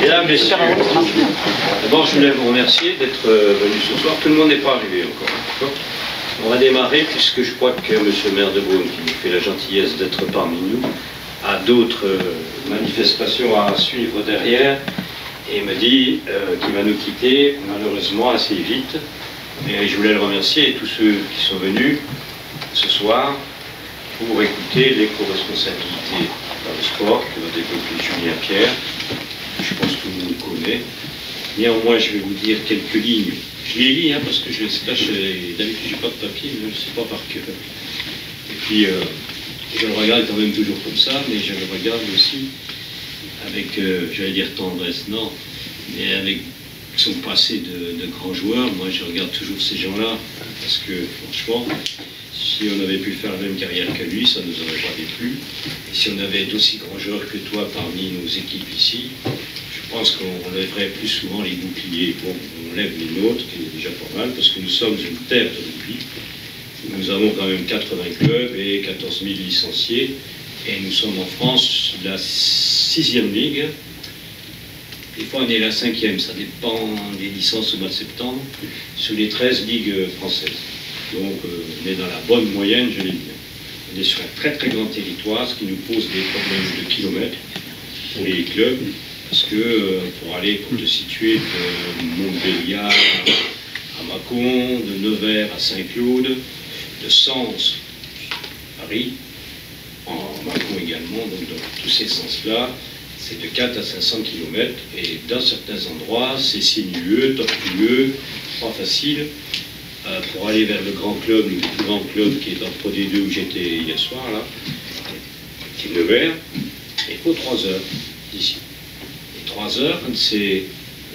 Mesdames, messieurs, d'abord je voulais vous remercier d'être venus ce soir. Tout le monde n'est pas arrivé encore. On va démarrer puisque je crois que M. le maire de Beaune, qui nous fait la gentillesse d'être parmi nous, a d'autres manifestations à suivre derrière et me dit qu'il va nous quitter malheureusement assez vite. Et je voulais le remercier et tous ceux qui sont venus ce soir pour écouter l'éco-responsabilité dans le sport que va développer Julien Pierre. Je pense que tout le monde connaît. Néanmoins, je vais vous dire quelques lignes. Je les lis parce que je d'habitude je n'ai pas de papier, mais je ne sais pas par cœur. Et puis, je le regarde quand même toujours comme ça, mais je le regarde aussi avec, j'allais dire tendresse, non, mais avec son passé de grands joueurs. Moi, je regarde toujours ces gens-là, parce que franchement, si on avait pu faire la même carrière que lui, ça ne nous aurait pas déplu. Et si on avait d'aussi grands joueurs que toi parmi nos équipes ici, je pense qu'on lèverait plus souvent les boucliers. Bon, on lève les nôtres, qui est déjà pas mal, parce que nous sommes une terre de rugby. Nous avons quand même 80 clubs et 14 000 licenciés. Et nous sommes en France la 6e ligue. Des fois, on est la 5e, ça dépend des licences au mois de septembre, sur les 13 ligues françaises. Donc, on est dans la bonne moyenne, je l'ai dit. On est sur un très très grand territoire, ce qui nous pose des problèmes de kilomètres pour les clubs. Parce que pour te situer de Montbéliard à Mâcon, de Nevers à Saint-Claude, de Sens à Paris, en Mâcon également, donc dans tous ces sens-là, c'est de 4 à 500 km, et dans certains endroits, c'est sinueux, tortueux, pas facile. Pour aller vers le grand club, le plus grand club qui est en Pro D2 où j'étais hier soir, là, qui est Nevers, il faut 3 heures d'ici. 3 heures, quand c'est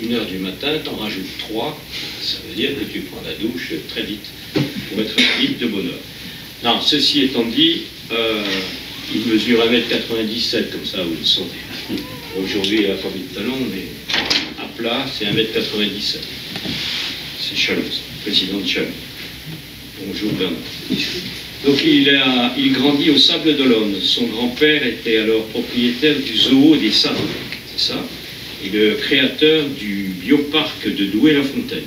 1 heure du matin, t'en rajoutes 3, ça veut dire que tu prends la douche très vite, pour être vite de bonne heure. Non, ceci étant dit, il mesure 1m97, comme ça, où ils sont. Aujourd'hui, il n'a pas mis de talon, mais à plat, c'est 1m97. C'est Chalouz, président de Chalouz. Bonjour Bernard. Donc il grandit au Sable d'Olonne. Son grand-père était alors propriétaire du zoo des Sables, c'est ça, et le créateur du bioparc de Douai-la-Fontaine.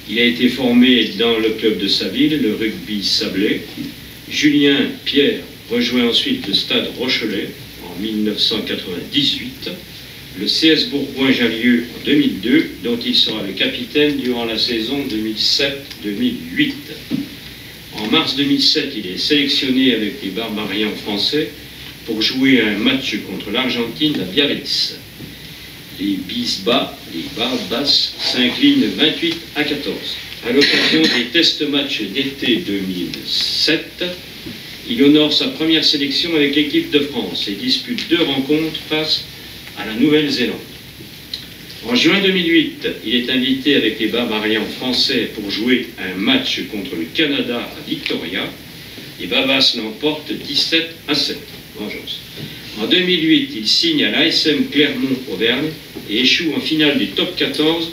Il a été formé dans le club de sa ville, le rugby sablé. Julien Pierre rejoint ensuite le stade Rochelet en 1998, le CS Bourgoin-Jallieu en 2002, dont il sera le capitaine durant la saison 2007-2008. En mars 2007, il est sélectionné avec les Barbarians français pour jouer un match contre l'Argentine à Biarritz. Les Barbas s'inclinent 28 à 14. À l'occasion des test-matchs d'été 2007, il honore sa première sélection avec l'équipe de France et dispute 2 rencontres face à la Nouvelle-Zélande. En juin 2008, il est invité avec les Barbarians français pour jouer un match contre le Canada à Victoria. Les Barbas l'emportent 17 à 7. Vengeance. En 2008, il signe à l'ASM Clermont-Auvergne et échoue en finale du top 14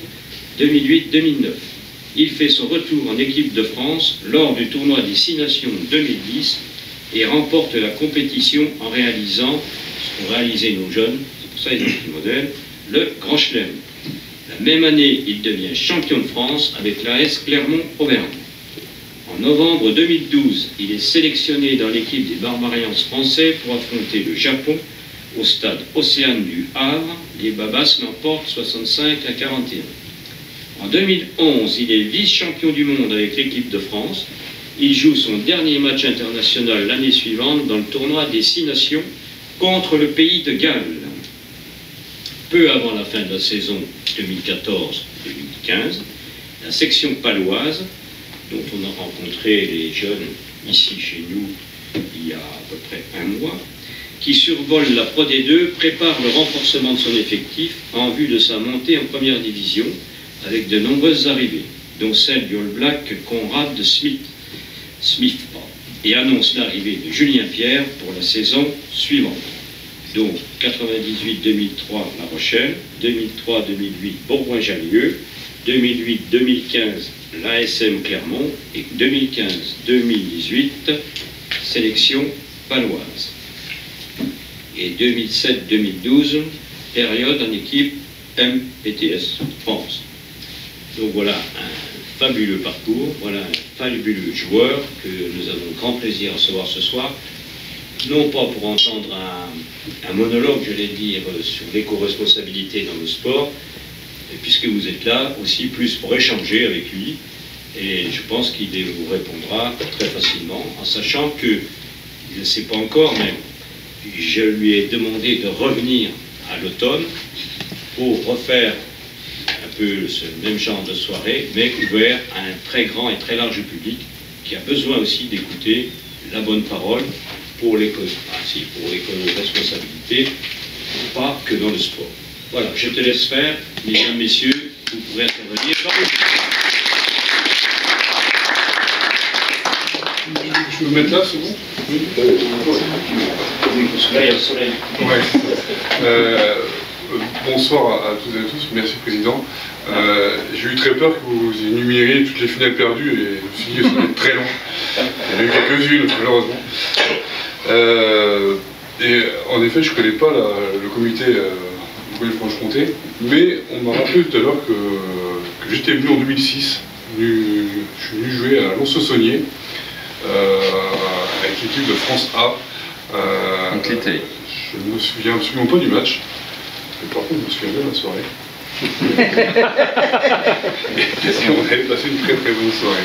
2008-2009. Il fait son retour en équipe de France lors du tournoi des 6 Nations 2010 et remporte la compétition en réalisant ce qu'ont réalisé nos jeunes, c'est pour ça qu'ils ont pris le modèle, le Grand Chelem. La même année, il devient champion de France avec l'AS Clermont-Auvergne. En novembre 2012, il est sélectionné dans l'équipe des Barbarians français pour affronter le Japon au stade Océane du Havre. Les Babas l'emportent 65 à 41. En 2011, il est vice-champion du monde avec l'équipe de France. Il joue son dernier match international l'année suivante dans le tournoi des 6 Nations contre le pays de Galles. Peu avant la fin de la saison 2014-2015, la section paloise, dont on a rencontré les jeunes ici chez nous il y a à peu près 1 mois, qui survole la Pro D2, prépare le renforcement de son effectif en vue de sa montée en première division avec de nombreuses arrivées, dont celle du All Black Conrad Smith, et annonce l'arrivée de Julien Pierre pour la saison suivante. Donc 98-2003 La Rochelle, 2003-2008 Bourgoin-Jallieu, 2008-2015, l'ASM Clermont, et 2015-2018, sélection paloise. Et 2007-2012, période en équipe MPTS France. Donc voilà un fabuleux parcours, voilà un fabuleux joueur que nous avons grand plaisir à recevoir ce soir. Non pas pour entendre un monologue, je vais dire, sur l'éco-responsabilité dans le sport, puisque vous êtes là aussi plus pour échanger avec lui. Et je pense qu'il vous répondra très facilement, en sachant que, je ne sais pas encore, mais je lui ai demandé de revenir à l'automne pour refaire un peu ce même genre de soirée, mais ouvert à un très grand et très large public qui a besoin aussi d'écouter la bonne parole pour l'éco-responsabilité, pas que dans le sport. Voilà, je te laisse faire, mesdames, messieurs, vous pourrez intervenir. Je peux me mettre là, c'est bon? Oui. Là, il y a le soleil. Ouais. Bonsoir à toutes et à tous, merci Président. J'ai eu très peur que vous énumériez toutes les finales perdues et je me suis dit que ça allait être très long. Il y en a eu quelques-unes, malheureusement. Et en effet, je ne connais pas le comité de Franche-Comté, mais on m'a rappelé tout à l'heure que j'étais venu en 2006. Je suis venu jouer à Lons-Saunier avec l'équipe de France A. Je ne me souviens absolument pas du match. Mais par contre, je me souviens bien de la soirée. Et on avait passé une très très bonne soirée.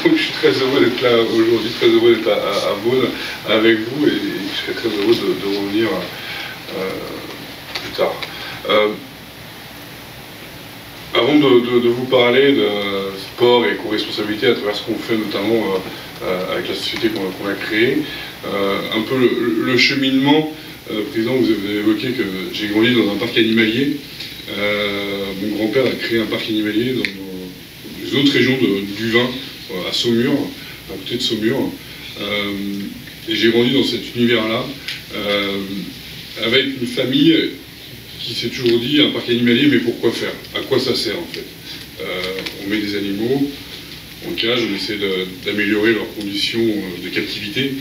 Donc je suis très heureux d'être là aujourd'hui, très heureux d'être à Beaune avec vous et je serai très heureux de revenir plus tard. Avant de vous parler de sport et co-responsabilité à travers ce qu'on fait notamment avec la société qu'on a créée, un peu le cheminement. Président, vous avez évoqué que j'ai grandi dans un parc animalier. Mon grand-père a créé un parc animalier dans les autres régions du Vin, à Saumur, à côté de Saumur. Et j'ai grandi dans cet univers-là, avec une famille qui s'est toujours dit un parc animalier, mais pourquoi faire? À quoi ça sert en fait? On met des animaux en cage, on essaie d'améliorer leurs conditions de captivité.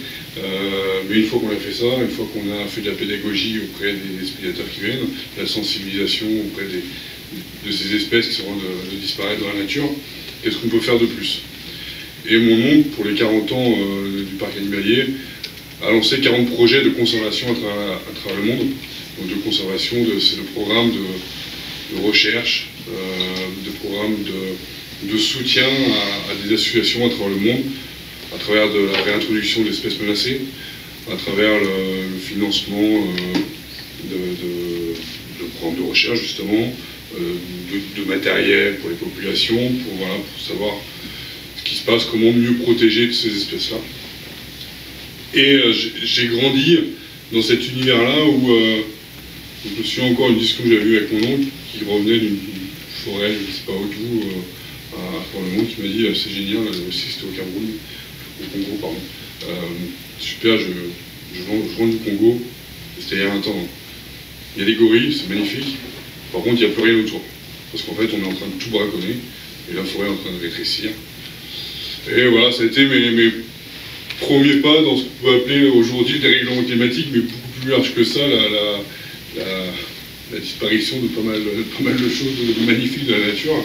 Mais une fois qu'on a fait ça, une fois qu'on a fait de la pédagogie auprès des spectateurs qui viennent, de la sensibilisation auprès de ces espèces qui sont en train de disparaître dans la nature, qu'est-ce qu'on peut faire de plus? Et mon oncle, pour les 40 ans du parc animalier, a lancé 40 projets de conservation à travers le monde. Donc de conservation, c'est le programme de recherche, de programmes de soutien à des associations à travers le monde, à travers de la réintroduction d'espèces menacées, à travers le financement de programmes de recherche justement, de matériel pour les populations, pour savoir ce qui se passe, comment mieux protéger ces espèces-là. Et j'ai grandi dans cet univers-là où je me souviens encore une discussion que j'avais eue avec mon oncle qui revenait d'une forêt, je ne sais pas où, à le monde, qui m'a dit c'est génial, aussi c'était au Cameroun. Au Congo, pardon. Super, je rentre du Congo, c'était il y a un temps. Il y a des gorilles, c'est magnifique. Par contre, il n'y a plus rien autour. Parce qu'en fait, on est en train de tout braconner, et la forêt est en train de rétrécir. Et voilà, ça a été mes premiers pas dans ce qu'on peut appeler aujourd'hui le dérèglement climatique, mais beaucoup plus large que ça, la disparition de pas mal de choses magnifiques de la nature.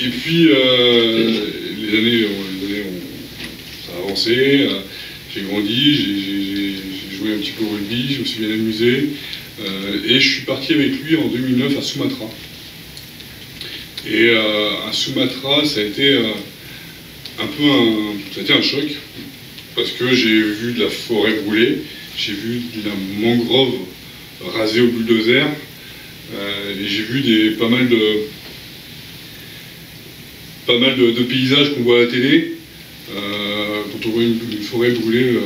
Et puis, les années ça a avancé, j'ai grandi, j'ai joué un petit peu au rugby, je me suis bien amusé, et je suis parti avec lui en 2009 à Sumatra. Et à Sumatra, ça a été un choc, parce que j'ai vu de la forêt brûler, j'ai vu de la mangrove rasée au bulldozer, et j'ai vu pas mal de paysages qu'on voit à la télé. Quand on voit une forêt brûler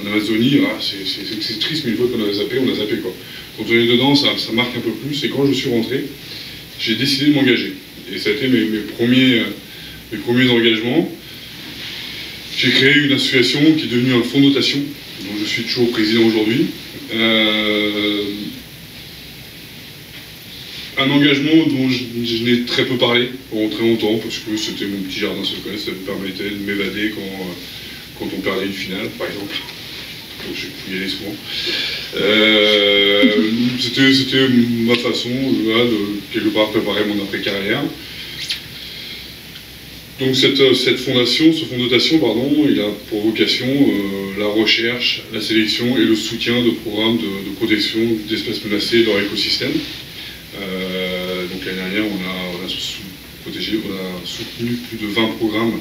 en Amazonie, c'est triste, mais une fois qu'on a zappé quoi. Quand on est dedans, ça marque un peu plus, et quand je suis rentré, j'ai décidé de m'engager. Et ça a été mes premiers engagements. J'ai créé une association qui est devenue un fonds de dotation, dont je suis toujours président aujourd'hui. un engagement dont je n'ai très peu parlé pendant très longtemps, parce que c'était mon petit jardin secret, ça me permettait de m'évader quand on perdait une finale, par exemple. Donc je pouvais y aller souvent. C'était ma façon là, de quelque part préparer mon après-carrière. Donc cette fondation, ce fonds de dotation, pardon, il a pour vocation la recherche, la sélection et le soutien de programmes de protection d'espèces menacées et de leur écosystème. Donc l'année dernière, on a soutenu plus de 20 programmes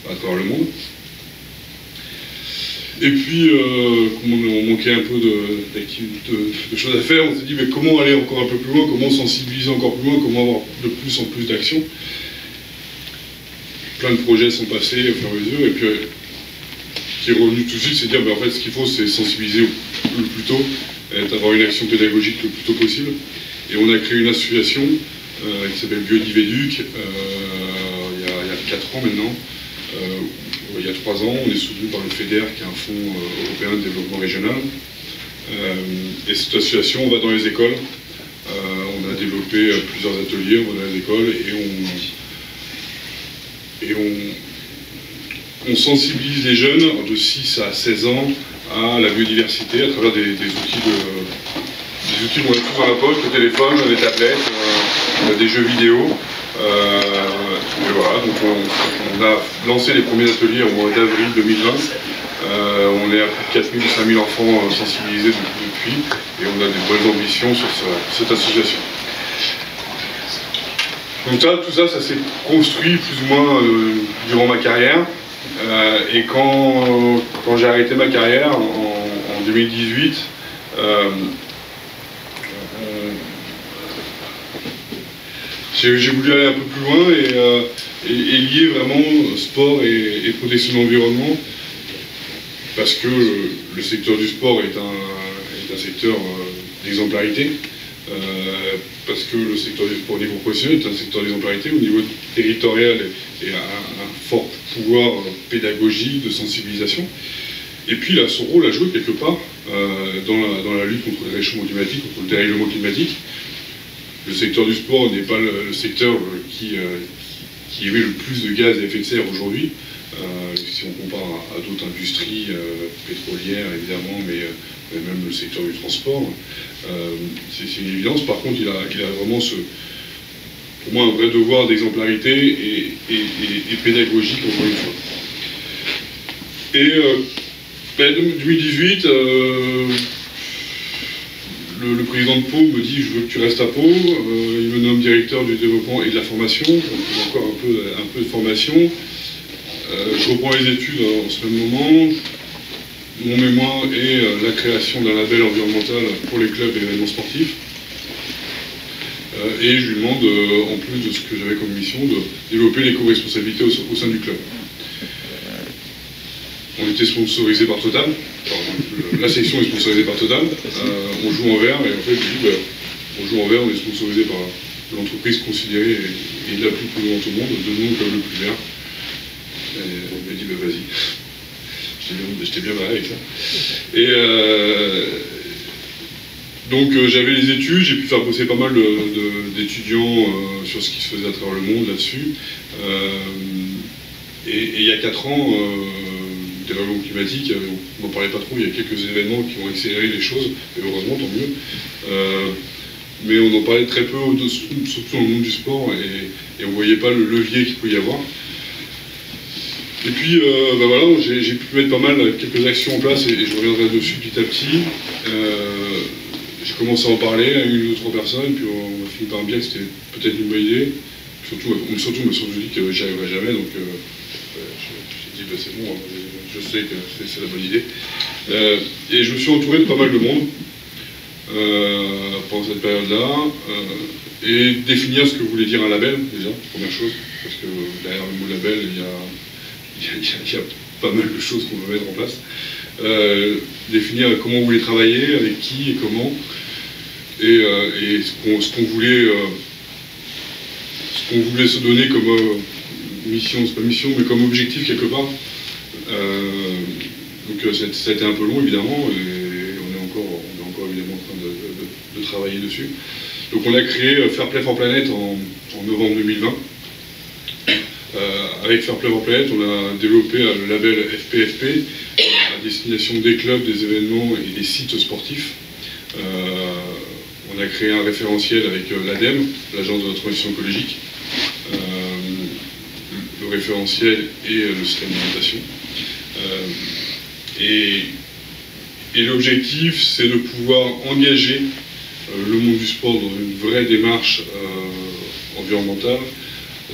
à travers le monde. Et puis, comme on manquait un peu de choses à faire, on s'est dit mais comment aller encore un peu plus loin, comment sensibiliser encore plus loin, comment avoir de plus en plus d'actions. Plein de projets sont passés au fur et à mesure, et puis ce qui est revenu tout de suite, c'est de dire en fait ce qu'il faut, c'est sensibiliser le plus tôt, avoir une action pédagogique le plus tôt possible. Et on a créé une association qui s'appelle Biodivéduc il y a 4 ans maintenant. Il y a 3 ans, on est soutenu par le FEDER, qui est un fonds européen de développement régional. Et cette association, on va dans les écoles. On a développé plusieurs ateliers, on va dans les écoles et on sensibilise les jeunes de 6 à 16 ans à la biodiversité à travers des outils qu'on a tous dans la poche, le téléphone, les tablettes, des jeux vidéo. Et voilà, donc on a lancé les premiers ateliers au mois d'avril 2020. On est à plus de 4000 ou 5000 enfants sensibilisés depuis, et on a des bonnes ambitions sur cette association. Donc tout ça s'est construit plus ou moins durant ma carrière. Et quand j'ai arrêté ma carrière en 2018, j'ai voulu aller un peu plus loin et lier vraiment sport et protection de l'environnement, parce que le secteur du sport est un secteur d'exemplarité. Parce que le secteur du sport au niveau professionnel est un secteur d'exemplarité, au niveau territorial et un fort pouvoir pédagogique, de sensibilisation. Et puis il a son rôle à jouer quelque part dans la lutte contre le réchauffement climatique, contre le dérèglement climatique. Le secteur du sport n'est pas le secteur qui émet le plus de gaz à effet de serre aujourd'hui, si on compare à d'autres industries pétrolières évidemment, mais même le secteur du transport. C'est une évidence. Par contre, il a vraiment pour moi un vrai devoir d'exemplarité et pédagogique, encore une fois. Et 2018, le président de Pau me dit je veux que tu restes à Pau. Il me nomme directeur du développement et de la formation, donc encore un peu de formation. Je reprends les études en ce même moment. Mon mémoire est la création d'un label environnemental pour les clubs et événements sportifs. Et je lui demande, en plus de ce que j'avais comme mission, de développer l'éco-responsabilité au sein du club. On était sponsorisé par Total. La section est sponsorisée par Total. On joue en vert, et en fait, je dis, on joue en vert, on est sponsorisé par l'entreprise considérée et la plus polluante au monde, de nous comme le plus vert. Et on m'a dit, vas-y. J'étais bien barré avec ça. Et donc j'avais les études, j'ai pu faire bosser pas mal d'étudiants sur ce qui se faisait à travers le monde là-dessus. Et il y a 4 ans, dérèglement climatique, on n'en parlait pas trop, il y a quelques événements qui ont accéléré les choses, et heureusement, tant mieux. Mais on en parlait très peu, surtout dans le monde du sport, et on ne voyait pas le levier qu'il pouvait y avoir. Et puis, voilà, j'ai pu mettre pas mal quelques actions en place, et je reviendrai dessus petit à petit. J'ai commencé à en parler à 1 ou 2 personnes, puis on a fini par me dire que c'était peut-être une bonne idée. Surtout je dis que j'y arriverai jamais, donc j'ai dit c'est bon, je sais que c'est la bonne idée. Et je me suis entouré de pas mal de monde pendant cette période-là, et définir ce que voulait dire un label, déjà, première chose, parce que derrière le mot label, il y a pas mal de choses qu'on veut mettre en place. Définir comment on voulait travailler, avec qui et comment, et ce qu'on voulait se donner comme mission, c'est pas mission, mais comme objectif quelque part. Donc ça a été un peu long évidemment, et on est encore évidemment en train de travailler dessus. Donc on a créé Fair Play for Planet en novembre 2020. Avec Fair Play for Planet, on a développé le label FPFP à destination des clubs, des événements et des sites sportifs. On a créé un référentiel avec l'ADEME, l'Agence de la transition écologique, le référentiel et le système d'orientation. Et l'objectif, c'est de pouvoir engager le monde du sport dans une vraie démarche environnementale,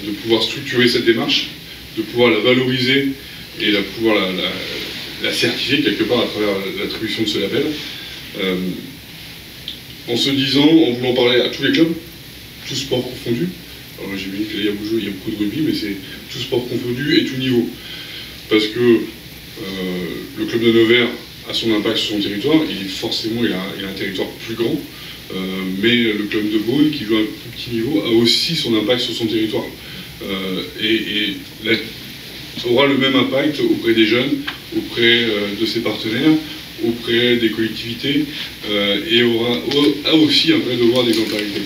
de pouvoir structurer cette démarche, de pouvoir la valoriser et de pouvoir la certifier quelque part à travers l'attribution de ce label. En se disant, en voulant parler à tous les clubs, tous sports confondus. Alors j'ai vu qu'il y a beaucoup de rugby, mais c'est tous sports confondus et tout niveau. Parce que le club de Nevers a son impact sur son territoire, forcément il a un territoire plus grand, mais le club de Beaune, qui joue à un plus petit niveau, a aussi son impact sur son territoire. Et aura le même impact auprès des jeunes, auprès de ses partenaires, auprès des collectivités, et a aussi un vrai devoir d'exemplarité.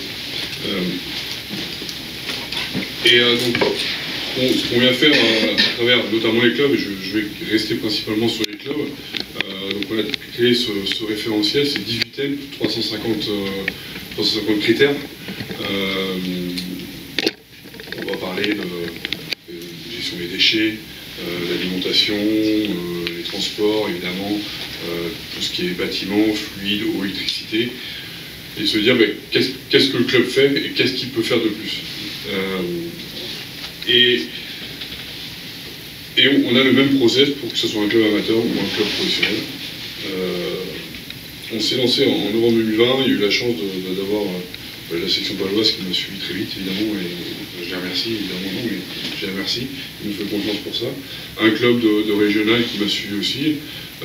Donc, ce qu'on vient faire à travers notamment les clubs, et je vais rester principalement sur les clubs, donc on a créé ce référentiel, c'est 18 thèmes, 350 critères. On va parler de gestion des déchets, l'alimentation, les transports, évidemment, tout ce qui est bâtiment, fluide, eau, électricité, et se dire qu'est-ce que le club fait et qu'est-ce qu'il peut faire de plus. Et on a le même process pour que ce soit un club amateur ou un club professionnel. On s'est lancé en novembre 2020, il y a eu la chance d'avoir la section paloise qui m'a suivi très vite, évidemment, et je les remercie, évidemment non, mais je les remercie, ils nous font confiance pour ça. Un club de régional qui m'a suivi aussi,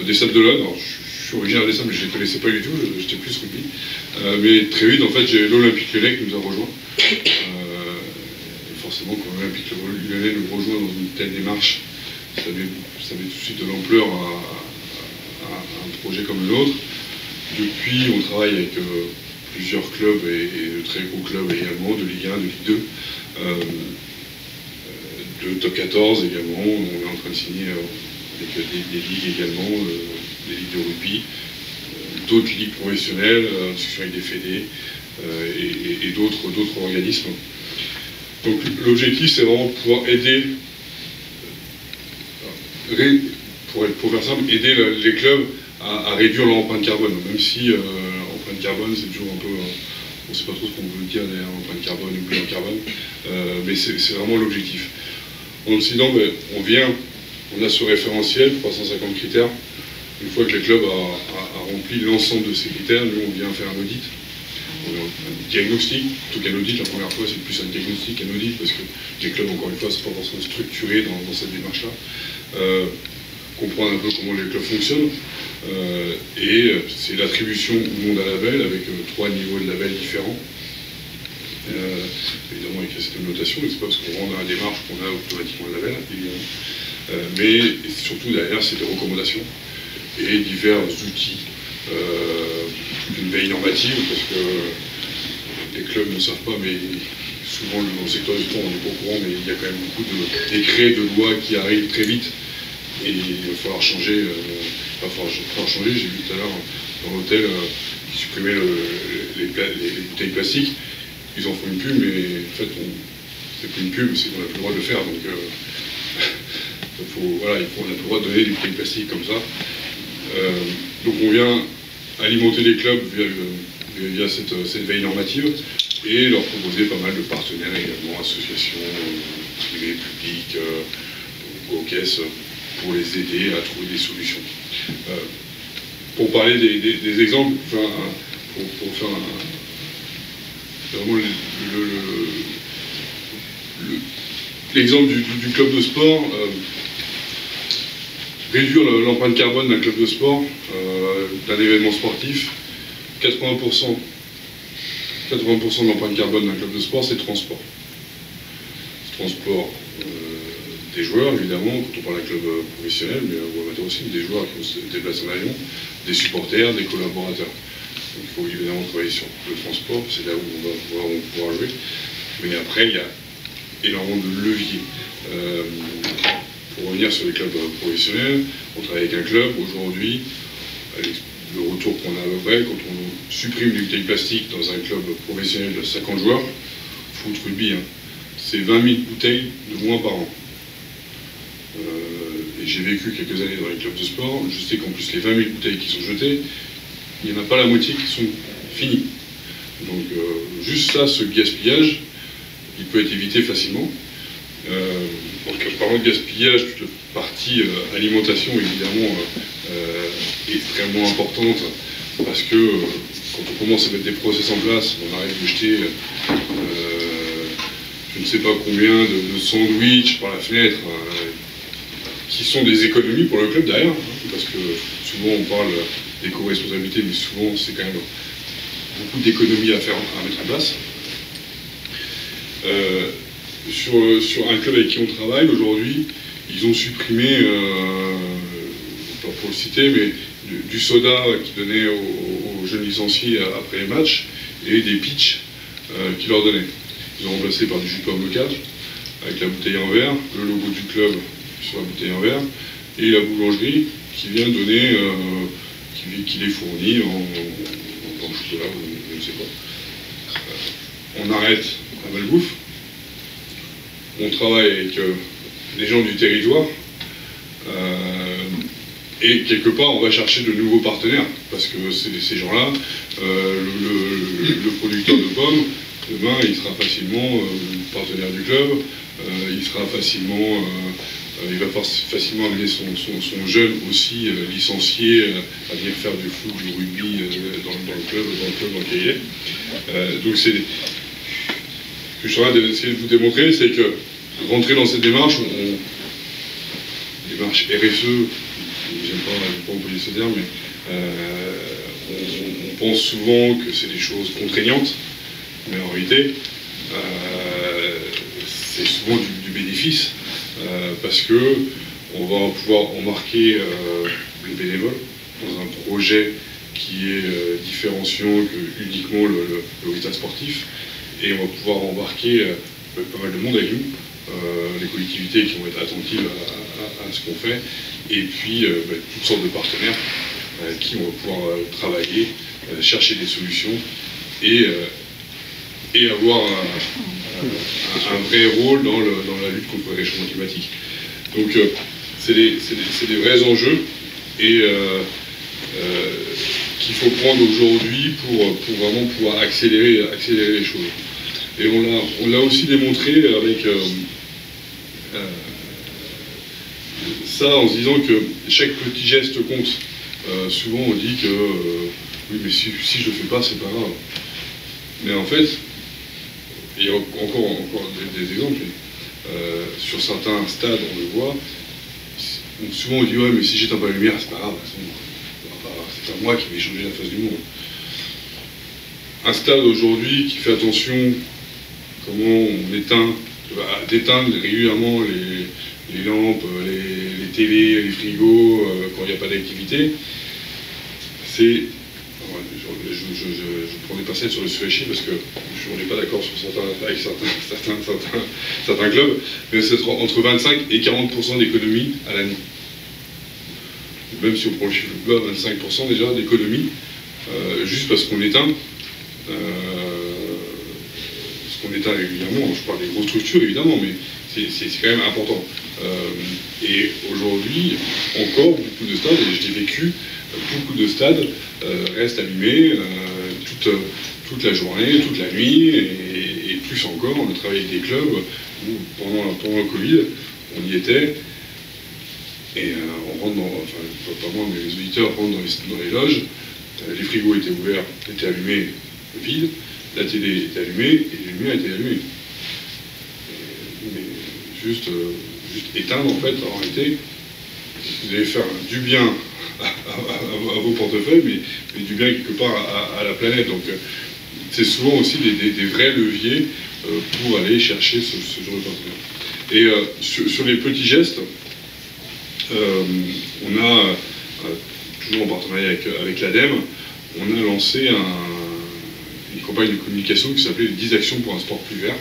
des Sables d'Olonne. Alors je suis originaire des Sables, mais je ne les connaissais pas du tout, j'étais plus rugby. Mais très vite, en fait, j'ai l'Olympique Lyonnais qui nous a rejoints. Forcément, quand l'Olympique Lyonnais nous rejoint dans une telle démarche, ça met tout de suite de l'ampleur à un projet comme le nôtre. Depuis, on travaille avec plusieurs clubs et de très gros clubs également, de Ligue 1, de Ligue 2, de Top 14 également. On est en train de signer avec des ligues également, des ligues de rugby, d'autres ligues professionnelles, discussion avec des fédés et d'autres organismes. Donc l'objectif, c'est vraiment de pouvoir aider, pour faire simple, aider les clubs à réduire leur empreinte carbone, même si empreinte carbone, c'est toujours un peu, on ne sait pas trop ce qu'on veut dire derrière empreinte carbone ou bilan carbone, mais c'est vraiment l'objectif. En décidant, on a ce référentiel, 350 critères. Une fois que le club a rempli l'ensemble de ces critères, nous on vient faire un audit. Un diagnostic, plutôt qu'un audit, la première fois c'est plus un diagnostic qu'un audit, parce que les clubs, encore une fois, c'est pas forcément structuré dans cette démarche-là. Comprendre un peu comment les clubs fonctionnent, et c'est l'attribution au monde à label, avec 3 niveaux de label différents. Évidemment avec la système de notation, mais c'est pas parce qu'on rentre dans la démarche qu'on a automatiquement le label, évidemment. Mais surtout derrière, c'est des recommandations et divers outils. Une veille normative, parce que les clubs ne savent pas, mais souvent dans le secteur du sport on n'est pas au courant, mais il y a quand même beaucoup de décrets, de lois qui arrivent très vite, et il va falloir changer. J'ai vu tout à l'heure dans l'hôtel qui supprimait les bouteilles plastiques. Ils en font une pub, mais en fait c'est plus une pub, c'est qu'on n'a plus le droit de le faire, donc on n'a plus le droit de donner des bouteilles plastiques comme ça. Donc on vient alimenter les clubs via cette veille normative et leur proposer pas mal de partenaires également, associations privées, publiques, caisses, pour les aider à trouver des solutions. Pour parler des exemples, pour faire vraiment l'exemple du club de sport, réduire l'empreinte carbone d'un club de sport, d'un événement sportif, 80% de l'empreinte carbone d'un club de sport, c'est le transport. Transport des joueurs, évidemment, quand on parle d'un club professionnel, mais ou amateur aussi, des joueurs qui vont se déplacer en avion, des supporters, des collaborateurs. il faut évidemment travailler sur le transport, c'est là où on va pouvoir jouer. Mais après, il y a énormément de leviers. Pour revenir sur les clubs professionnels, on travaille avec un club aujourd'hui, le retour qu'on a à peu près, quand on supprime les bouteilles plastiques dans un club professionnel de 50 joueurs, foot, rugby, hein, c'est 20 000 bouteilles de moins par an. Et j'ai vécu quelques années dans les clubs de sport, je sais qu'en plus les 20 000 bouteilles qui sont jetées, il n'y en a pas la moitié qui sont finies. Donc juste ça, ce gaspillage, il peut être évité facilement. Parlant de gaspillage, toute la partie alimentation évidemment est extrêmement importante parce que quand on commence à mettre des process en place, on arrive de jeter je ne sais pas combien de sandwichs par la fenêtre qui sont des économies pour le club derrière, parce que souvent on parle d'éco-responsabilité, mais souvent c'est quand même beaucoup d'économies à mettre en place. Sur un club avec qui on travaille aujourd'hui, ils ont supprimé, pas pour le citer, mais du soda qu'ils donnaient aux jeunes licenciés après les matchs et des pitchs qu'ils leur donnaient. Ils ont remplacé par du jus de pomme local, avec la bouteille en verre, le logo du club sur la bouteille en verre, et la boulangerie qui vient donner, qui les fournit en chocolat, je ne sais pas. On arrête la malbouffe. On travaille avec les gens du territoire et quelque part on va chercher de nouveaux partenaires parce que ces gens-là, le producteur de pommes, demain il sera facilement partenaire du club, il va facilement amener son jeune aussi licencié à venir faire du foot, du rugby dans le club dans lequel il est. Donc c'est ce que je suis en train d'essayer de vous démontrer, c'est que rentrer dans cette démarche, démarche RSE, j'aime pas employer ce terme, mais on pense souvent que c'est des choses contraignantes, mais en réalité, c'est souvent du bénéfice, parce que on va pouvoir embarquer les bénévoles dans un projet qui est différenciant que uniquement le résultat sportif, et on va pouvoir embarquer pas mal de monde avec nous, les collectivités qui vont être attentives à ce qu'on fait, et puis toutes sortes de partenaires qui vont pouvoir travailler, chercher des solutions et avoir un vrai rôle dans la lutte contre le réchauffement climatique. Donc c'est des vrais enjeux et qu'il faut prendre aujourd'hui pour vraiment pouvoir accélérer les choses. Et on l'a aussi démontré avec ça en se disant que chaque petit geste compte. Souvent on dit que oui mais si je le fais pas c'est pas grave. Mais en fait, il y a encore des exemples. Sur certains stades on le voit, souvent on dit ouais mais si j'éteins pas la lumière c'est pas grave, c'est pas moi qui vais changer la face du monde. Un stade aujourd'hui qui fait attention comment on d'éteindre régulièrement les lampes, les télés, les frigos quand il n'y a pas d'activité, c'est... Je prends des pincettes sur le sujet parce que on n'est pas d'accord avec certains clubs, mais c'est entre 25 et 40% d'économie à l'année. Même si on prend le chiffre bas, 25% déjà d'économie, juste parce qu'on éteint. On éteint régulièrement, je parle des grosses structures évidemment, mais c'est quand même important. Et aujourd'hui, encore beaucoup de stades, et je l'ai vécu, beaucoup de stades restent allumés toute la journée, toute la nuit, et plus encore, on a travaillé avec des clubs où pendant le Covid, on y était, et on rentre pas moi, mais les auditeurs rentrent dans les loges, les frigos étaient ouverts, étaient allumés, vides, la télé était allumée et les lumières étaient allumées. Mais juste éteindre, en fait, en réalité, vous allez faire du bien à vos portefeuilles, mais du bien quelque part à la planète. Donc c'est souvent aussi des vrais leviers pour aller chercher ce genre de partenaires. Et sur les petits gestes, on a, toujours en partenariat avec l'ADEME, on a lancé une campagne de communication qui s'appelait 10 actions pour un sport plus vert,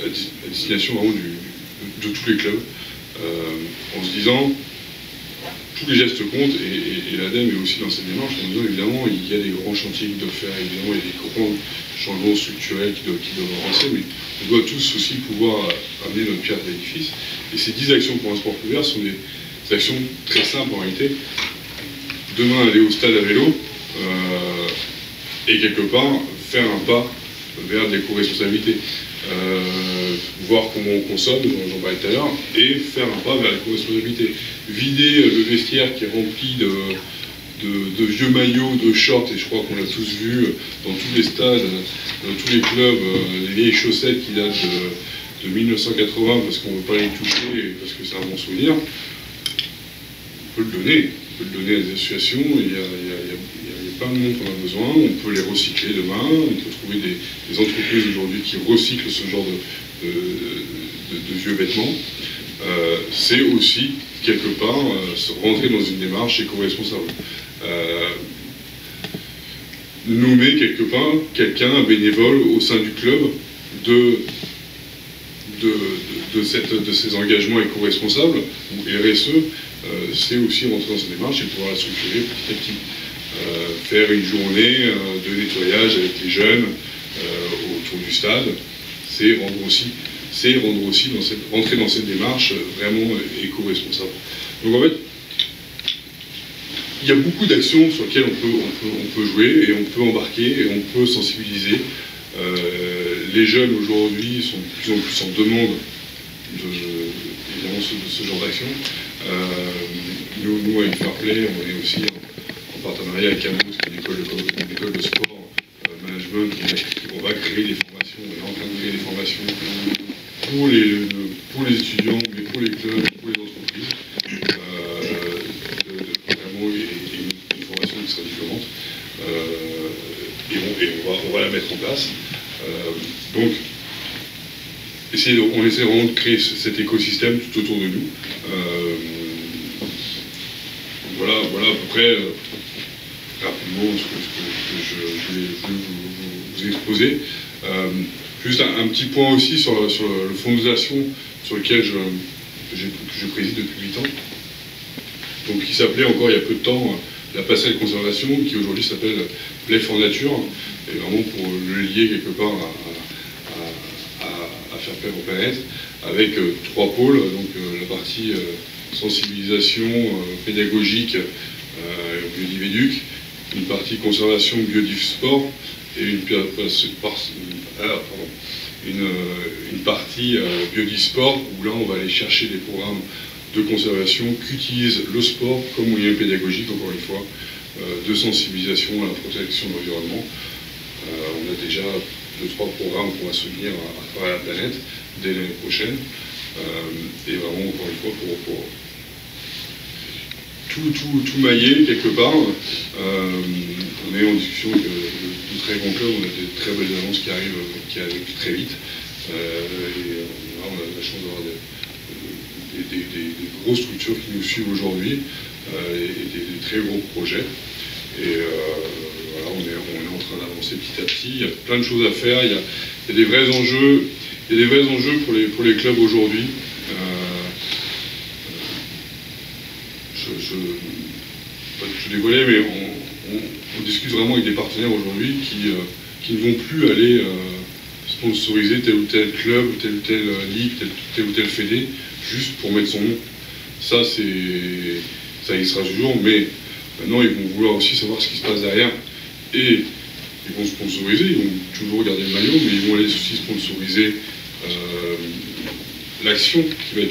à destination vraiment de tous les clubs, en se disant tous les gestes comptent, et l'ADEME est aussi dans cette démarche, en disant évidemment il y a des grands chantiers qui doivent faire, évidemment il y a des grands changements structurels qui doivent avancer, mais on doit tous aussi pouvoir amener notre pierre à l'édifice. Et ces 10 actions pour un sport plus vert sont des actions très simples en réalité. Demain, aller au stade à vélo, et quelque part faire un pas vers de l'éco-responsabilité. Voir comment on consomme, j'en parlais tout à l'heure, et faire un pas vers l'éco-responsabilité. Vider le vestiaire qui est rempli de vieux maillots, de shorts, et je crois qu'on l'a tous vu dans tous les stades, dans tous les clubs, les vieilles chaussettes qui datent de 1980 parce qu'on ne veut pas les toucher et parce que c'est un bon souvenir. On peut le donner. On peut le donner à des associations, il y a plein de monde qu'on a besoin, on peut les recycler demain, on peut trouver des entreprises aujourd'hui qui recyclent ce genre de vieux vêtements. C'est aussi, quelque part, rentrer dans une démarche éco-responsable. Nommer quelque part quelqu'un, un bénévole au sein du club de ces engagements éco-responsables, ou RSE, c'est aussi rentrer dans cette démarche et pouvoir la structurer petit à petit. Faire une journée de nettoyage avec les jeunes autour du stade, c'est rentrer dans cette démarche vraiment éco-responsable. Donc en fait, il y a beaucoup d'actions sur lesquelles on peut jouer et on peut embarquer et on peut sensibiliser. Les jeunes aujourd'hui sont de plus en plus en demande évidemment de ce genre d'action. Nous, avec Fairplay, on est aussi en partenariat avec Camus, qui est une école de sport management, on va créer des formations, on est en train de créer des formations pour les étudiants, mais pour les clubs, pour les entreprises. Vraiment une formation qui sera différente. Et on va la mettre en place. Donc, on essaie vraiment de créer cet écosystème tout autour de nous. Voilà à peu près rapidement ce que je voulais vous exposer. Juste un petit point aussi sur le fonds de dotation sur lequel je préside depuis 8 ans. Donc, qui s'appelait encore il y a peu de temps la passerelle conservation, qui aujourd'hui s'appelle l'EF en nature, et vraiment pour le lier quelque part à faire peur aux planètes, avec 3 pôles, donc la partie sensibilisation pédagogique biodivéduc, une partie conservation biodiv sport et une partie biodisport où là on va aller chercher des programmes de conservation qui utilisent le sport comme moyen pédagogique, encore une fois, de sensibilisation à la protection de l'environnement. On a déjà 2-3 programmes qu'on va soutenir à travers la planète dès l'année prochaine. Et vraiment, encore une fois, pour tout mailler quelque part. On est en discussion avec de très grands clubs, on a des très belles annonces qui arrivent très vite. Et on a la chance d'avoir des grosses structures qui nous suivent aujourd'hui et des très gros projets. Et voilà, on est en train d'avancer petit à petit. Il y a plein de choses à faire. Il y a des vrais enjeux. Il y a des vrais enjeux pour les clubs aujourd'hui. Je ne vais pas tout dévoiler, mais on discute vraiment avec des partenaires aujourd'hui qui ne vont plus aller sponsoriser tel ou tel club, telle ou telle ligue, tel ou tel fédé, juste pour mettre son nom. Ça y sera toujours, mais maintenant ils vont vouloir aussi savoir ce qui se passe derrière. Et ils vont sponsoriser, ils vont toujours garder le maillot, mais ils vont aller aussi sponsoriser l'action qui va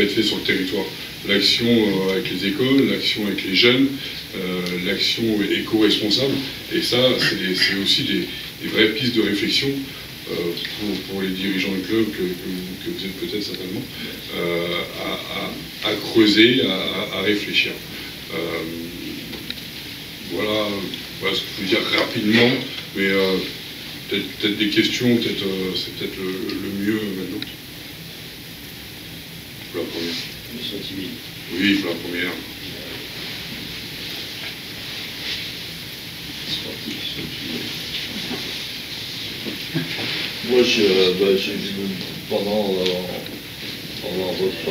être faite sur le territoire. L'action avec les écoles, l'action avec les jeunes, l'action éco-responsable. Et ça, c'est aussi des vraies pistes de réflexion pour les dirigeants du club, que vous êtes peut-être certainement, à creuser, à réfléchir. Voilà ce que je veux dire rapidement, mais peut-être des questions, c'est peut-être le mieux maintenant. Pour la première. Ils sont timides. Oui, pour la première. Moi, pendant votre...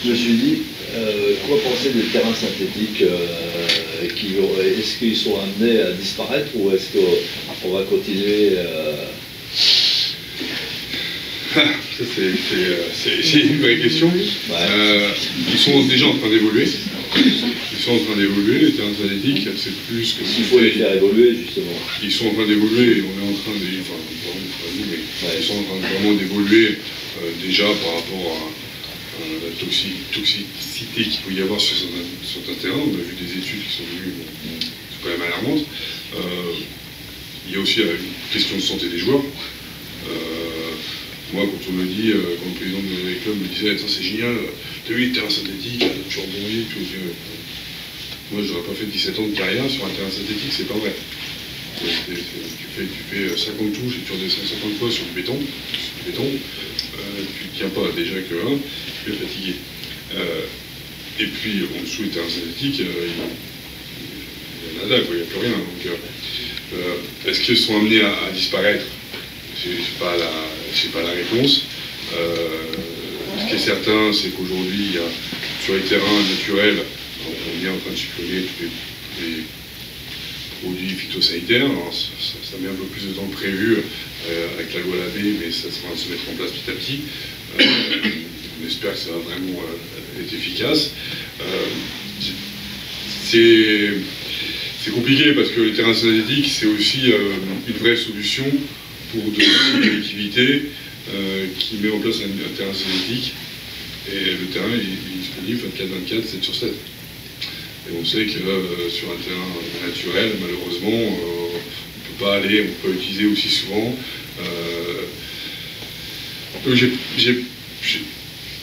je me suis dit, quoi penser des terrains synthétiques est-ce qu'ils sont amenés à disparaître ou est-ce qu'on va continuer Ça, c'est une vraie question. Ils sont déjà en train d'évoluer. Ils sont en train d'évoluer, les terrains synthétiques, c'est plus que... Il faut les faire évoluer, justement. Ils sont en train d'évoluer, et on est en train de... Enfin, ils sont en train vraiment d'évoluer déjà par rapport à la toxicité qu'il peut y avoir sur certains terrains. On a vu des études qui sont venues, c'est quand même alarmantes. Il y a aussi une question de santé des joueurs. Moi, quand on me dit, quand le président des clubs me disait « c'est génial, t'as vu les terrains synthétiques, tu rebondis, moi, j'aurais pas fait 17 ans de carrière sur un terrain synthétique, c'est pas vrai. Tu fais 50 touches et tu redescends 50 fois sur du béton, tu ne tiens pas déjà que un, tu es fatigué. Et puis, en dessous des terrains synthétiques, il y a nada, il n'y a plus rien. Donc, est-ce qu'ils sont amenés à disparaître? C'est pas la réponse. Ce qui est certain, c'est qu'aujourd'hui, sur les terrains naturels, on est en train de supprimer tous les produits phytosanitaires. Alors, ça met un peu plus de temps que prévu avec la loi Labbé, mais ça va se mettre en place petit à petit. On espère que ça va vraiment être efficace. C'est compliqué parce que les terrains synthétiques, c'est aussi une vraie solution pour de collectivités qui met en place un terrain synthétique. Et le terrain est disponible 24/24, 7 sur 7. Et on sait que sur un terrain naturel, malheureusement, on ne peut pas aller, on ne peut pas l'utiliser aussi souvent.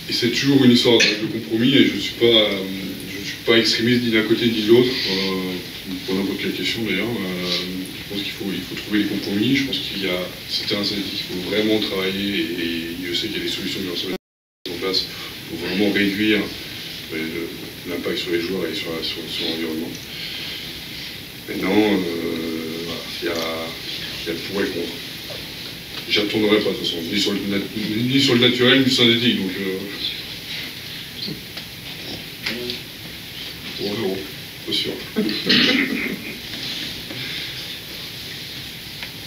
Et c'est toujours une histoire de compromis, et je ne suis pas extrémiste ni d'un côté ni de l'autre, pour n'importe quelle question d'ailleurs. Je pense qu'il faut trouver des compromis. Je pense qu'il y a ces terrains synthétiques qu'il faut vraiment travailler, et je sais qu'il y a des solutions qui vont se mettre en place pour vraiment réduire l'impact sur les joueurs et sur l'environnement. Maintenant, il y a le pour et le contre. J'y retournerai pas de toute façon, ni sur le naturel, ni sur le synthétique. Donc, on verra, pas sûr.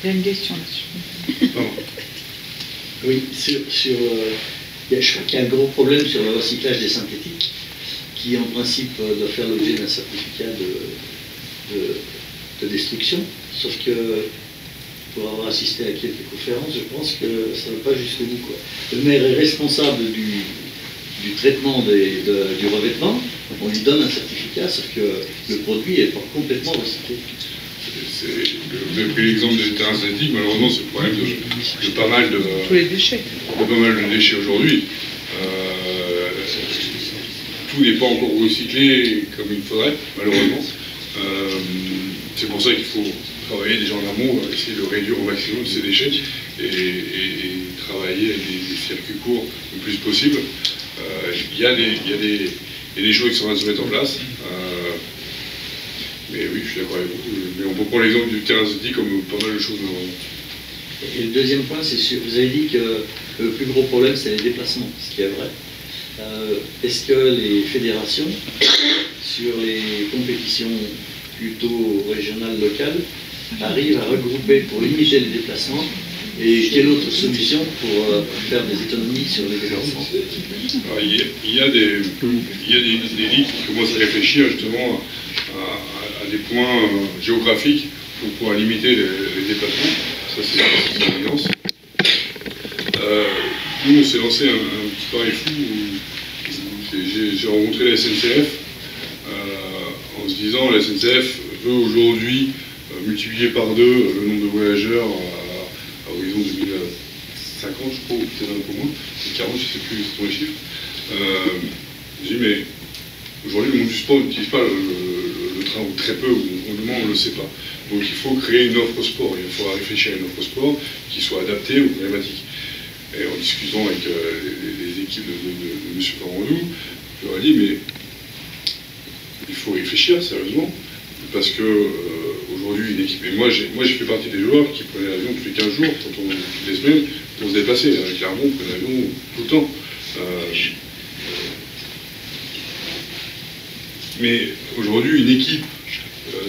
Il y a une question là-dessus. Oui, je crois qu'il y a un gros problème sur le recyclage des synthétiques, qui en principe doit faire l'objet d'un certificat de destruction, sauf que pour avoir assisté à quelques conférences, je pense que ça ne va pas jusqu'au bout, quoi. Le maire est responsable du traitement du revêtement, on lui donne un certificat, sauf que le produit est complètement recyclé. Vous avez pris l'exemple des terrains synthétiques, malheureusement c'est le problème de pas mal de... Tous les déchets. De pas mal de déchets aujourd'hui. Tout n'est pas encore recyclé comme il faudrait, malheureusement. C'est pour ça qu'il faut travailler déjà en amont, essayer de réduire au maximum ces déchets et travailler avec des circuits courts le plus possible. Il y a des choses qui sont en train de se mettre en place. Mais oui, je suis d'accord avec vous. Mais on peut prendre l'exemple du terrain synthétique comme pas mal de choses. Et le deuxième point, c'est sûr, vous avez dit que le plus gros problème, c'est les déplacements, ce qui est vrai. Est-ce que les fédérations, sur les compétitions plutôt régionales, locales, arrivent à regrouper pour limiter les déplacements? Et quelle autre solution pour faire des économies sur les déplacements? Alors, il y a des ligues qui commencent à réfléchir justement à des points géographiques pour pouvoir limiter les déplacements. Ça, c'est une évidence. Nous, on s'est lancé un petit pari fou où j'ai rencontré la SNCF en se disant la SNCF veut aujourd'hui multiplier par 2 le nombre de voyageurs à horizon 2050, je crois, ou peut-être un peu moins, 40, je ne sais plus, c'est ton les chiffres. J'ai dit, mais aujourd'hui, le monde du sport n'utilise pas le train, ou très peu, ou du moins on ne le sait pas. Donc il faut créer une offre sport, il faut réfléchir à une offre sport qui soit adaptée aux problématiques. Et en discutant avec les équipes de M. Farandou, je leur ai dit, mais il faut réfléchir sérieusement, parce que aujourd'hui, une équipe, et moi j'ai fait partie des joueurs qui prenaient l'avion tous les 15 jours, toutes les semaines, pour se déplacer. Clairement, on prenait l'avion tout le temps. Mais aujourd'hui, une équipe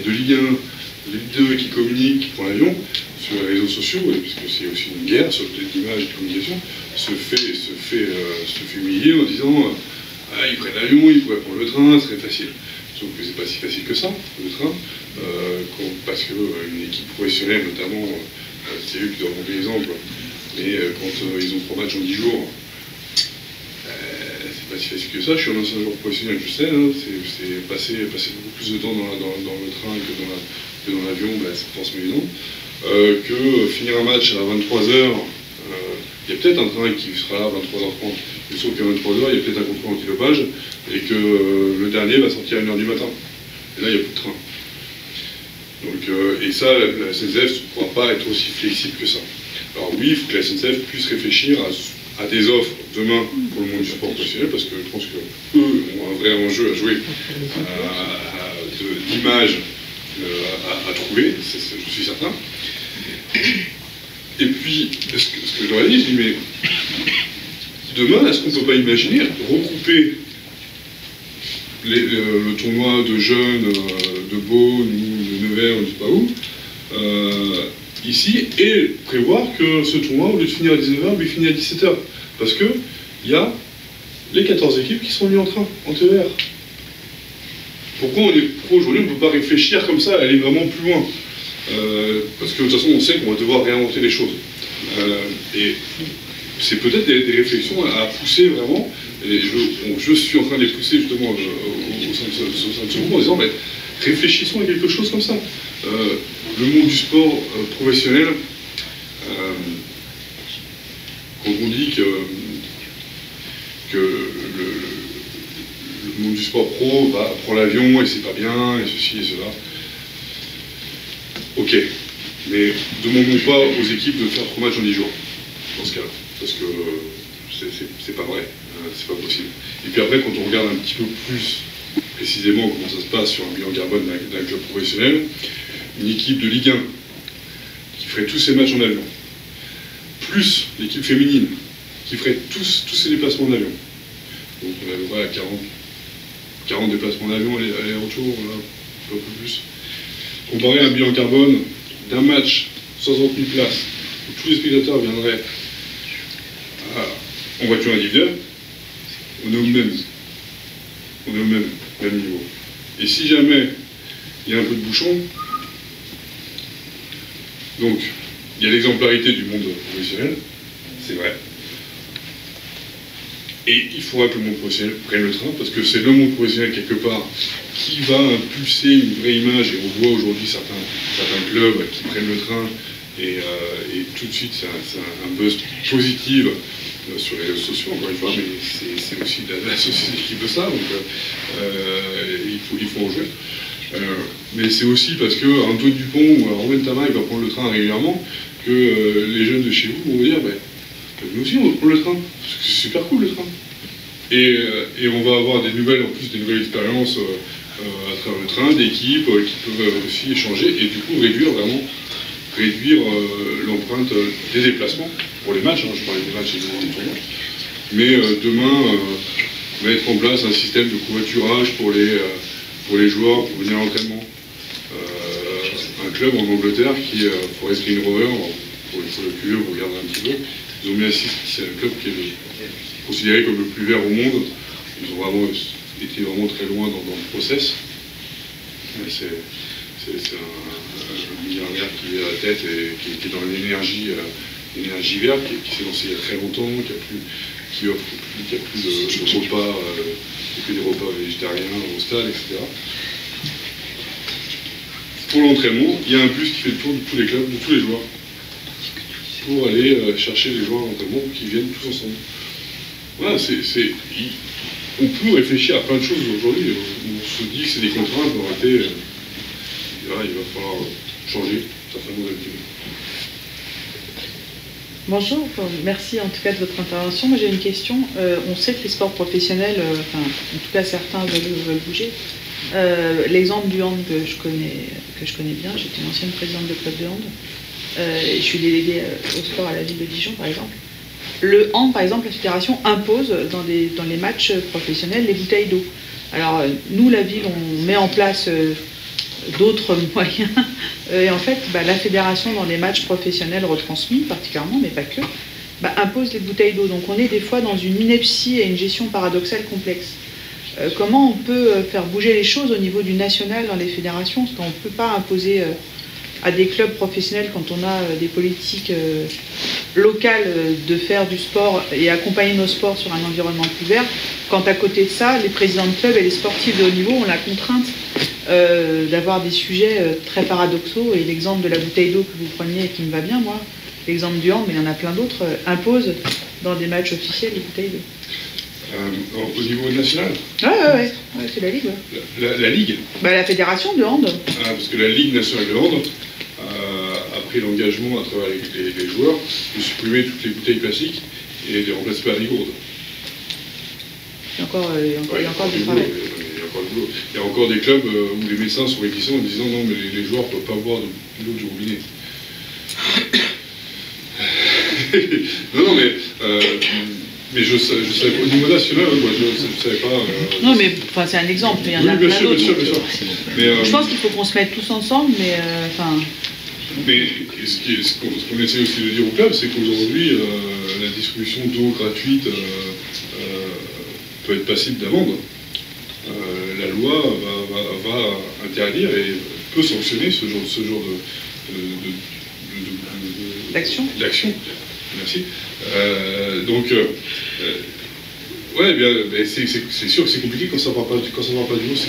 de Ligue 1, de Ligue 2 qui communique, qui prend l'avion, sur les réseaux sociaux, puisque c'est aussi une guerre sur l'image de communication, se fait humilier en disant ah, ils prennent l'avion, ils pourraient prendre le train, ce serait facile. Sauf que c'est pas si facile que ça, le train, parce qu'une équipe professionnelle, notamment, c'est eux qui doivent montrer l'exemple, mais quand ils ont 3 matchs en 10 jours, c'est pas si facile que ça. Je suis un ancien joueur professionnel, je sais, hein, c'est passer beaucoup plus de temps dans le train que dans l'avion, c'est transmédisant. Que finir un match à 23h, il y a peut-être un train qui sera là à 23h30, mais sauf qu'à 23h, il y a peut-être un contrôle antidopage, et que le dernier va sortir à 1h du matin. Et là, il n'y a plus de train. Donc, et ça, la SNCF ne pourra pas être aussi flexible que ça. Alors oui, il faut que la SNCF puisse réfléchir à des offres demain pour le monde du sport professionnel, parce que je pense qu'eux ont un vrai enjeu à jouer, d'image à trouver, je suis certain. Et puis, ce que je leur ai dit, je dis, mais demain, est-ce qu'on ne peut pas imaginer regrouper le tournoi de jeunes de Beaune ou de Nevers, ou je ne sais pas où, ici, et prévoir que ce tournoi, au lieu de finir à 19h, il finit à 17h. Parce qu'il y a les 14 équipes qui sont venues en train, en TER. Pourquoi aujourd'hui on ne peut pas réfléchir comme ça, aller vraiment plus loin? Parce que de toute façon, on sait qu'on va devoir réinventer les choses. Et c'est peut-être des réflexions à pousser vraiment, et je suis en train de les pousser justement au sein de ce groupe en disant, mais réfléchissons à quelque chose comme ça. Le monde du sport professionnel, quand on dit que le monde du sport pro prend l'avion et c'est pas bien, et ceci et cela, ok, mais demandons pas aux équipes de faire 3 matchs en 10 jours, dans ce cas-là, parce que c'est pas vrai, c'est pas possible. Et puis après, quand on regarde un petit peu plus précisément comment ça se passe sur un bilan carbone d'un club professionnel, une équipe de Ligue 1 qui ferait tous ses matchs en avion, plus l'équipe féminine qui ferait tous ses déplacements en avion. Donc on a à peu près à 40 déplacements en avion, aller-retour, voilà, un peu plus. Comparé à un bilan carbone d'un match 60 000 places, où tous les spectateurs viendraient en voiture individuelle, on est au même niveau. Et si jamais il y a un peu de bouchon, donc il y a l'exemplarité du monde professionnel, c'est vrai. Et il faudra que le monde professionnel prenne le train, parce que c'est le monde professionnel, quelque part, qui va impulser une vraie image. Et on voit aujourd'hui certains clubs qui prennent le train, et tout de suite, c'est un buzz positif sur les réseaux sociaux, encore une fois, mais c'est aussi la société qui veut ça, donc il faut en jouer. Mais c'est aussi parce qu'Antoine Dupont ou Romain Tamac va prendre le train régulièrement, que les jeunes de chez vous vont dire, nous aussi on va prendre le train, parce que c'est super cool le train. Et on va avoir des nouvelles expériences à travers le train, d'équipes qui peuvent aussi échanger, et du coup réduire l'empreinte des déplacements, pour les matchs, je parlais des matchs et des tournois, mais demain mettre en place un système de covoiturage pour les joueurs pour venir à l'entraînement. Un club en Angleterre qui est Forest Green Rover, pour le QE, vous regardez un petit peu, ils ont mis c'est un club qui est considéré comme le plus vert au monde. Ils ont vraiment été très loin dans le process. C'est un milliardaire qui est à la tête et qui est dans l'énergie verte, qui s'est lancé il y a très longtemps, qui offre plus de repas, que des repas végétariens au stade, etc. Pour l'entraînement, il y a un bus qui fait le tour de tous les clubs, de tous les joueurs, pour aller chercher les joueurs à l'entraînement pour qu'ils viennent tous ensemble. Voilà, on peut réfléchir à plein de choses aujourd'hui. On se dit que c'est des contraintes, en réalité, il va falloir changer certainement d'habitude. Bonjour, merci en tout cas de votre intervention. Moi j'ai une question. On sait que les sports professionnels, en tout cas certains veulent bouger. L'exemple du hand que je connais bien, j'étais une ancienne présidente de club de hand, et je suis déléguée au sport à la ville de Dijon par exemple. Le hand, par exemple, la fédération impose dans les matchs professionnels les bouteilles d'eau. Alors nous, la ville, on met en place d'autres moyens, et en fait, la fédération dans les matchs professionnels retransmis particulièrement, mais pas que, impose les bouteilles d'eau. Donc on est des fois dans une ineptie et une gestion paradoxale complexe. Comment on peut faire bouger les choses au niveau du national dans les fédérations? Parce qu'on ne peut pas imposer à des clubs professionnels, quand on a des politiques locales, de faire du sport et accompagner nos sports sur un environnement plus vert, quand à côté de ça, les présidents de clubs et les sportifs de haut niveau ont la contrainte d'avoir des sujets très paradoxaux. Et l'exemple de la bouteille d'eau que vous preniez et qui me va bien, moi, l'exemple du hand, mais il y en a plein d'autres, impose dans des matchs officiels les bouteilles d'eau. Au niveau national? Ouais, c'est la Ligue. Ouais. La Ligue? La fédération de hand. Parce que la Ligue nationale de hand a pris l'engagement à travers les joueurs de supprimer toutes les bouteilles plastiques et de les remplacer par des gourdes. Il y a encore du travail. Il y a encore des clubs où les médecins sont réticents en disant non, mais les joueurs ne peuvent pas boire de l'eau du robinet. Non, mais je savais au niveau national, moi, je ne savais pas. Non, mais c'est un exemple, mais il y en a plein d'autres. Bien sûr. Je pense qu'il faut qu'on se mette tous ensemble, mais Mais ce qu'on essaie aussi de dire au club, c'est qu'aujourd'hui, la distribution d'eau gratuite peut être passible d'amende. La loi va interdire et peut sanctionner ce genre d'action. Merci. C'est sûr que c'est compliqué quand ça ne va pas du tout, c'est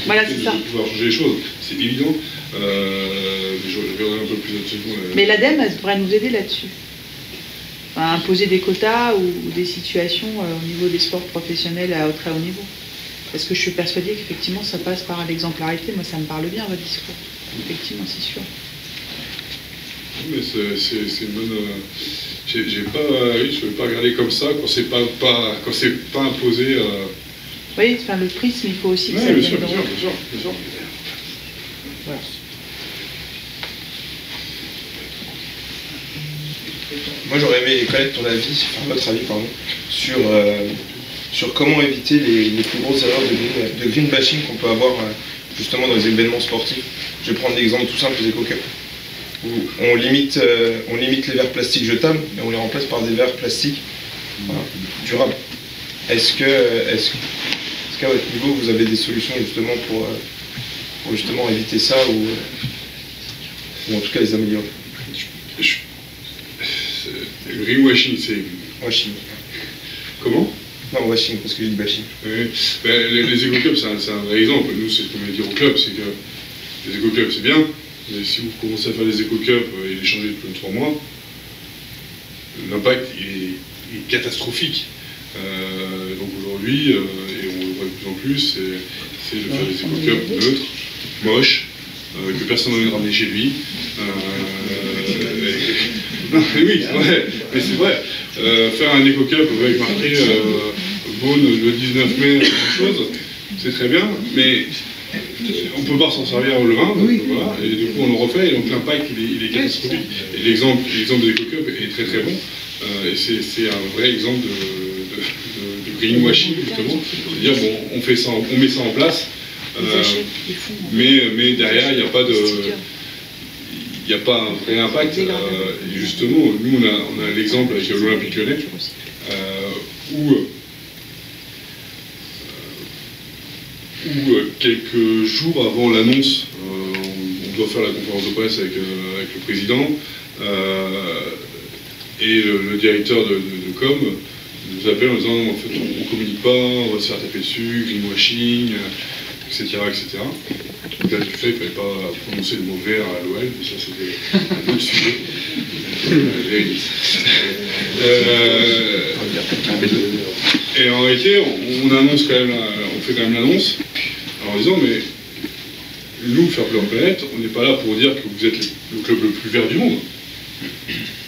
compliqué de pouvoir changer les choses. C'est évident. Mais je regarderai un peu plus là-dessus. Mais l'ADEME, elle devrait nous aider là-dessus. Imposer des quotas ou des situations au niveau des sports professionnels à très haut niveau. Parce que je suis persuadée qu'effectivement ça passe par l'exemplarité. Moi ça me parle bien votre discours. Effectivement, c'est sûr. Mais c'est une bonne. Je ne vais pas regarder comme ça quand c'est pas imposé. Oui, le prisme, il faut aussi que ça vienne bien sûr. Voilà. Moi j'aurais aimé connaître votre avis, sur comment éviter les plus grosses erreurs de green bashing qu'on peut avoir justement dans les événements sportifs. Je vais prendre l'exemple tout simple des éco-cups, où on limite les verres plastiques jetables et on les remplace par des verres plastiques durables. Est-ce qu'à votre niveau vous avez des solutions justement pour justement éviter ça ou en tout cas les améliorer? Le greenwashing, c'est... Washing. Comment? Non, washing, parce que j'ai dit bashing. Oui. Les éco-clubs, c'est un vrai exemple. Nous, c'est ce qu'on va dire au club, c'est que les éco-clubs, c'est bien, mais si vous commencez à faire des éco-clubs et les changer tous les 3 mois, l'impact est catastrophique. Donc aujourd'hui, et on le voit de plus en plus, c'est de faire des éco-clubs neutres, moches, que personne n'a envie de ramener chez lui. Non, mais oui, c'est vrai. Mais c'est vrai. Faire un éco-cup avec marqué Beaune le 19 mai, quelque chose, c'est très bien, mais on ne peut pas s'en servir le 20, donc, voilà, et du coup on le refait, et donc l'impact il est catastrophique. Et l'exemple de l'éco-cup est très très bon, et c'est un vrai exemple de greenwashing justement, c'est-à-dire bon, on met ça en place, mais derrière il n'y a pas de... Il n'y a pas un vrai impact. Et justement, nous, on a l'exemple avec l'Olympique Lyonnais, où quelques jours avant l'annonce, on doit faire la conférence de presse avec le président, et le directeur de com nous appelle en disant non, en fait, on ne communique pas, on va se faire taper dessus, greenwashing, etc. Donc là, du fait, il ne fallait pas prononcer le mot vert à l'OL, mais ça c'était un autre sujet. Et en réalité, on fait quand même l'annonce en disant, mais nous, Fair Play Planète, on n'est pas là pour dire que vous êtes le club le plus vert du monde,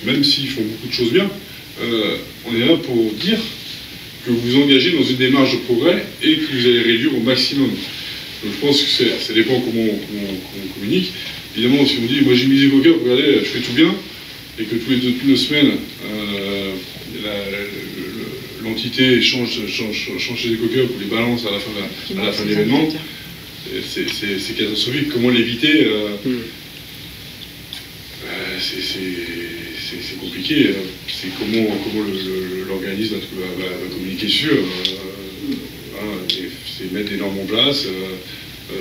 même s'ils font beaucoup de choses bien. On est là pour dire que vous vous engagez dans une démarche de progrès et que vous allez réduire au maximum Donc je pense que ça dépend comment on communique. Évidemment, si on dit, moi j'ai mis des coca, regardez, je fais tout bien, et que toutes les 2 semaines, l'entité change les coca pour les balances à la fin de l'événement, c'est catastrophique. Comment l'éviter c'est compliqué. C'est comment l'organisme va communiquer sur. C'est mettre des normes en place,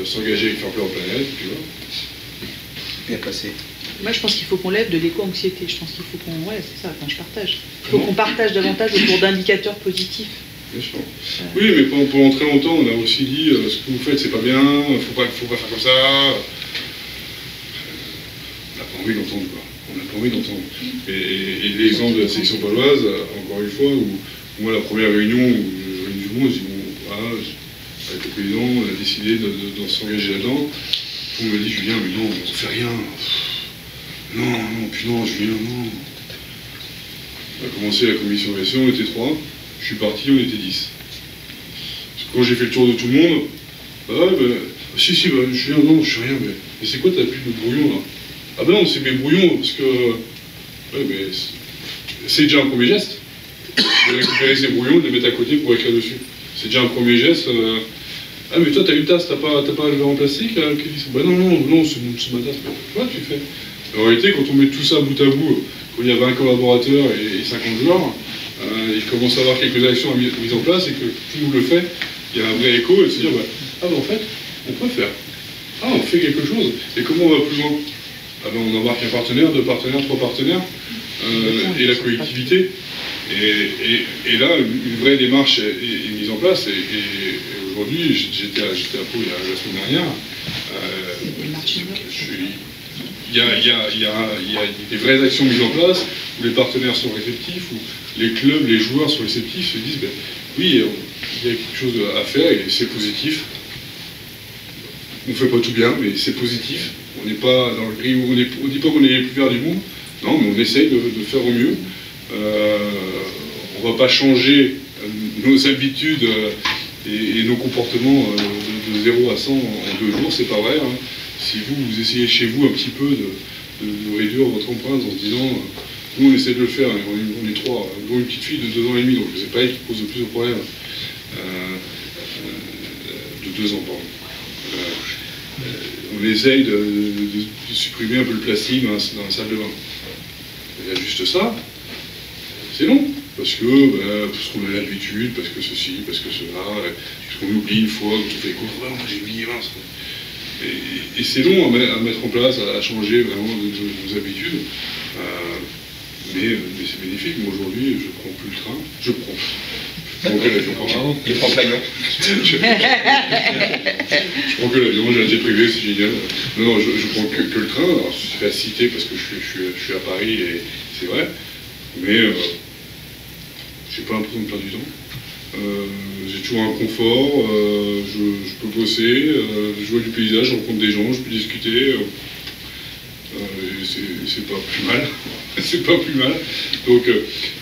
s'engager avec Fair Play en planète, puis voilà. Bien placé. Moi, je pense qu'il faut qu'on lève de l'éco-anxiété. Je pense qu'il faut qu'on... Ouais, c'est ça, enfin, je partage. Il faut qu'on partage davantage autour d'indicateurs positifs. Bien sûr. Oui, mais pendant très longtemps, on a aussi dit ce que vous faites, c'est pas bien, faut pas faire comme ça. On n'a pas envie d'entendre, quoi. On n'a pas envie d'entendre. Et l'exemple de la section paloise, encore une fois, où moi, la première réunion où je réunis du monde, je dis, bon, voilà, avec le président, on a décidé de s'engager là-dedans. On me dit, Julien, mais non, on fait rien. Non, puis non, Julien, non. On a commencé la commission d'action, on était 3. Je suis parti, on était 10. Parce que quand j'ai fait le tour de tout le monde, si, Julien, non, je suis rien, mais c'est quoi ta pub de brouillon, là? Ah ben non, c'est mes brouillons, parce que... Ouais, mais c'est déjà un premier geste. De récupérer ces brouillons, de les mettre à côté pour écrire dessus. C'est déjà un premier geste. Ah mais toi t'as une tasse, t'as pas le verre en plastique là, bah non, c'est ma tasse. Quoi tu fais? En réalité, quand on met tout ça bout à bout, quand il y a 20 collaborateurs et 50 joueurs, il commence à avoir quelques actions mises en place et que tout le monde le fait, il y a un vrai écho et de se dire, en fait, on peut faire. Ah, on fait quelque chose. Et comment on va plus loin? Ah ben on embarque un partenaire, 2 partenaires, 3 partenaires, et la collectivité. Et là, une vraie démarche est mise en place. Et aujourd'hui, j'étais à Pau la semaine dernière. Il y a des vraies actions mises en place où les partenaires sont réceptifs, où les clubs, les joueurs sont réceptifs, se disent oui, il y a quelque chose à faire et c'est positif. On ne fait pas tout bien, mais c'est positif. On n'est pas dans le gris, on ne dit pas qu'on est les plus verts du monde. Non, mais on essaye de faire au mieux. On ne va pas changer nos habitudes et nos comportements de 0 à 100 en 2 jours, c'est pas vrai. Hein. Si vous essayez chez vous un petit peu de réduire votre empreinte en se disant nous on essaie de le faire, on est 3, dont une petite fille de 2 ans et demi, donc c'est pas elle qui pose le plus de problèmes. De 2 ans, pardon. On essaye de supprimer un peu le plastique dans la salle de bain. Il y a juste ça, c'est long. Parce qu'on a l'habitude, parce que ceci, parce que cela, parce qu'on oublie une fois, quand on fait cours, j'ai oublié, mince. Et c'est long à mettre en place, à changer vraiment nos habitudes. Mais c'est bénéfique. Moi aujourd'hui, je prends plus le train. Je prends que l'avion, pardon. Il prend que l'avion. Je prends que l'avion, j'ai un jet privé, c'est génial. Non, je prends que le train. Alors, je fais à citer parce que je suis à Paris et c'est vrai. Mais j'ai pas l'impression de perdre du temps. J'ai toujours un confort, je peux bosser, je vois du paysage, je rencontre des gens, je peux discuter. C'est pas plus mal. C'est pas plus mal. Donc,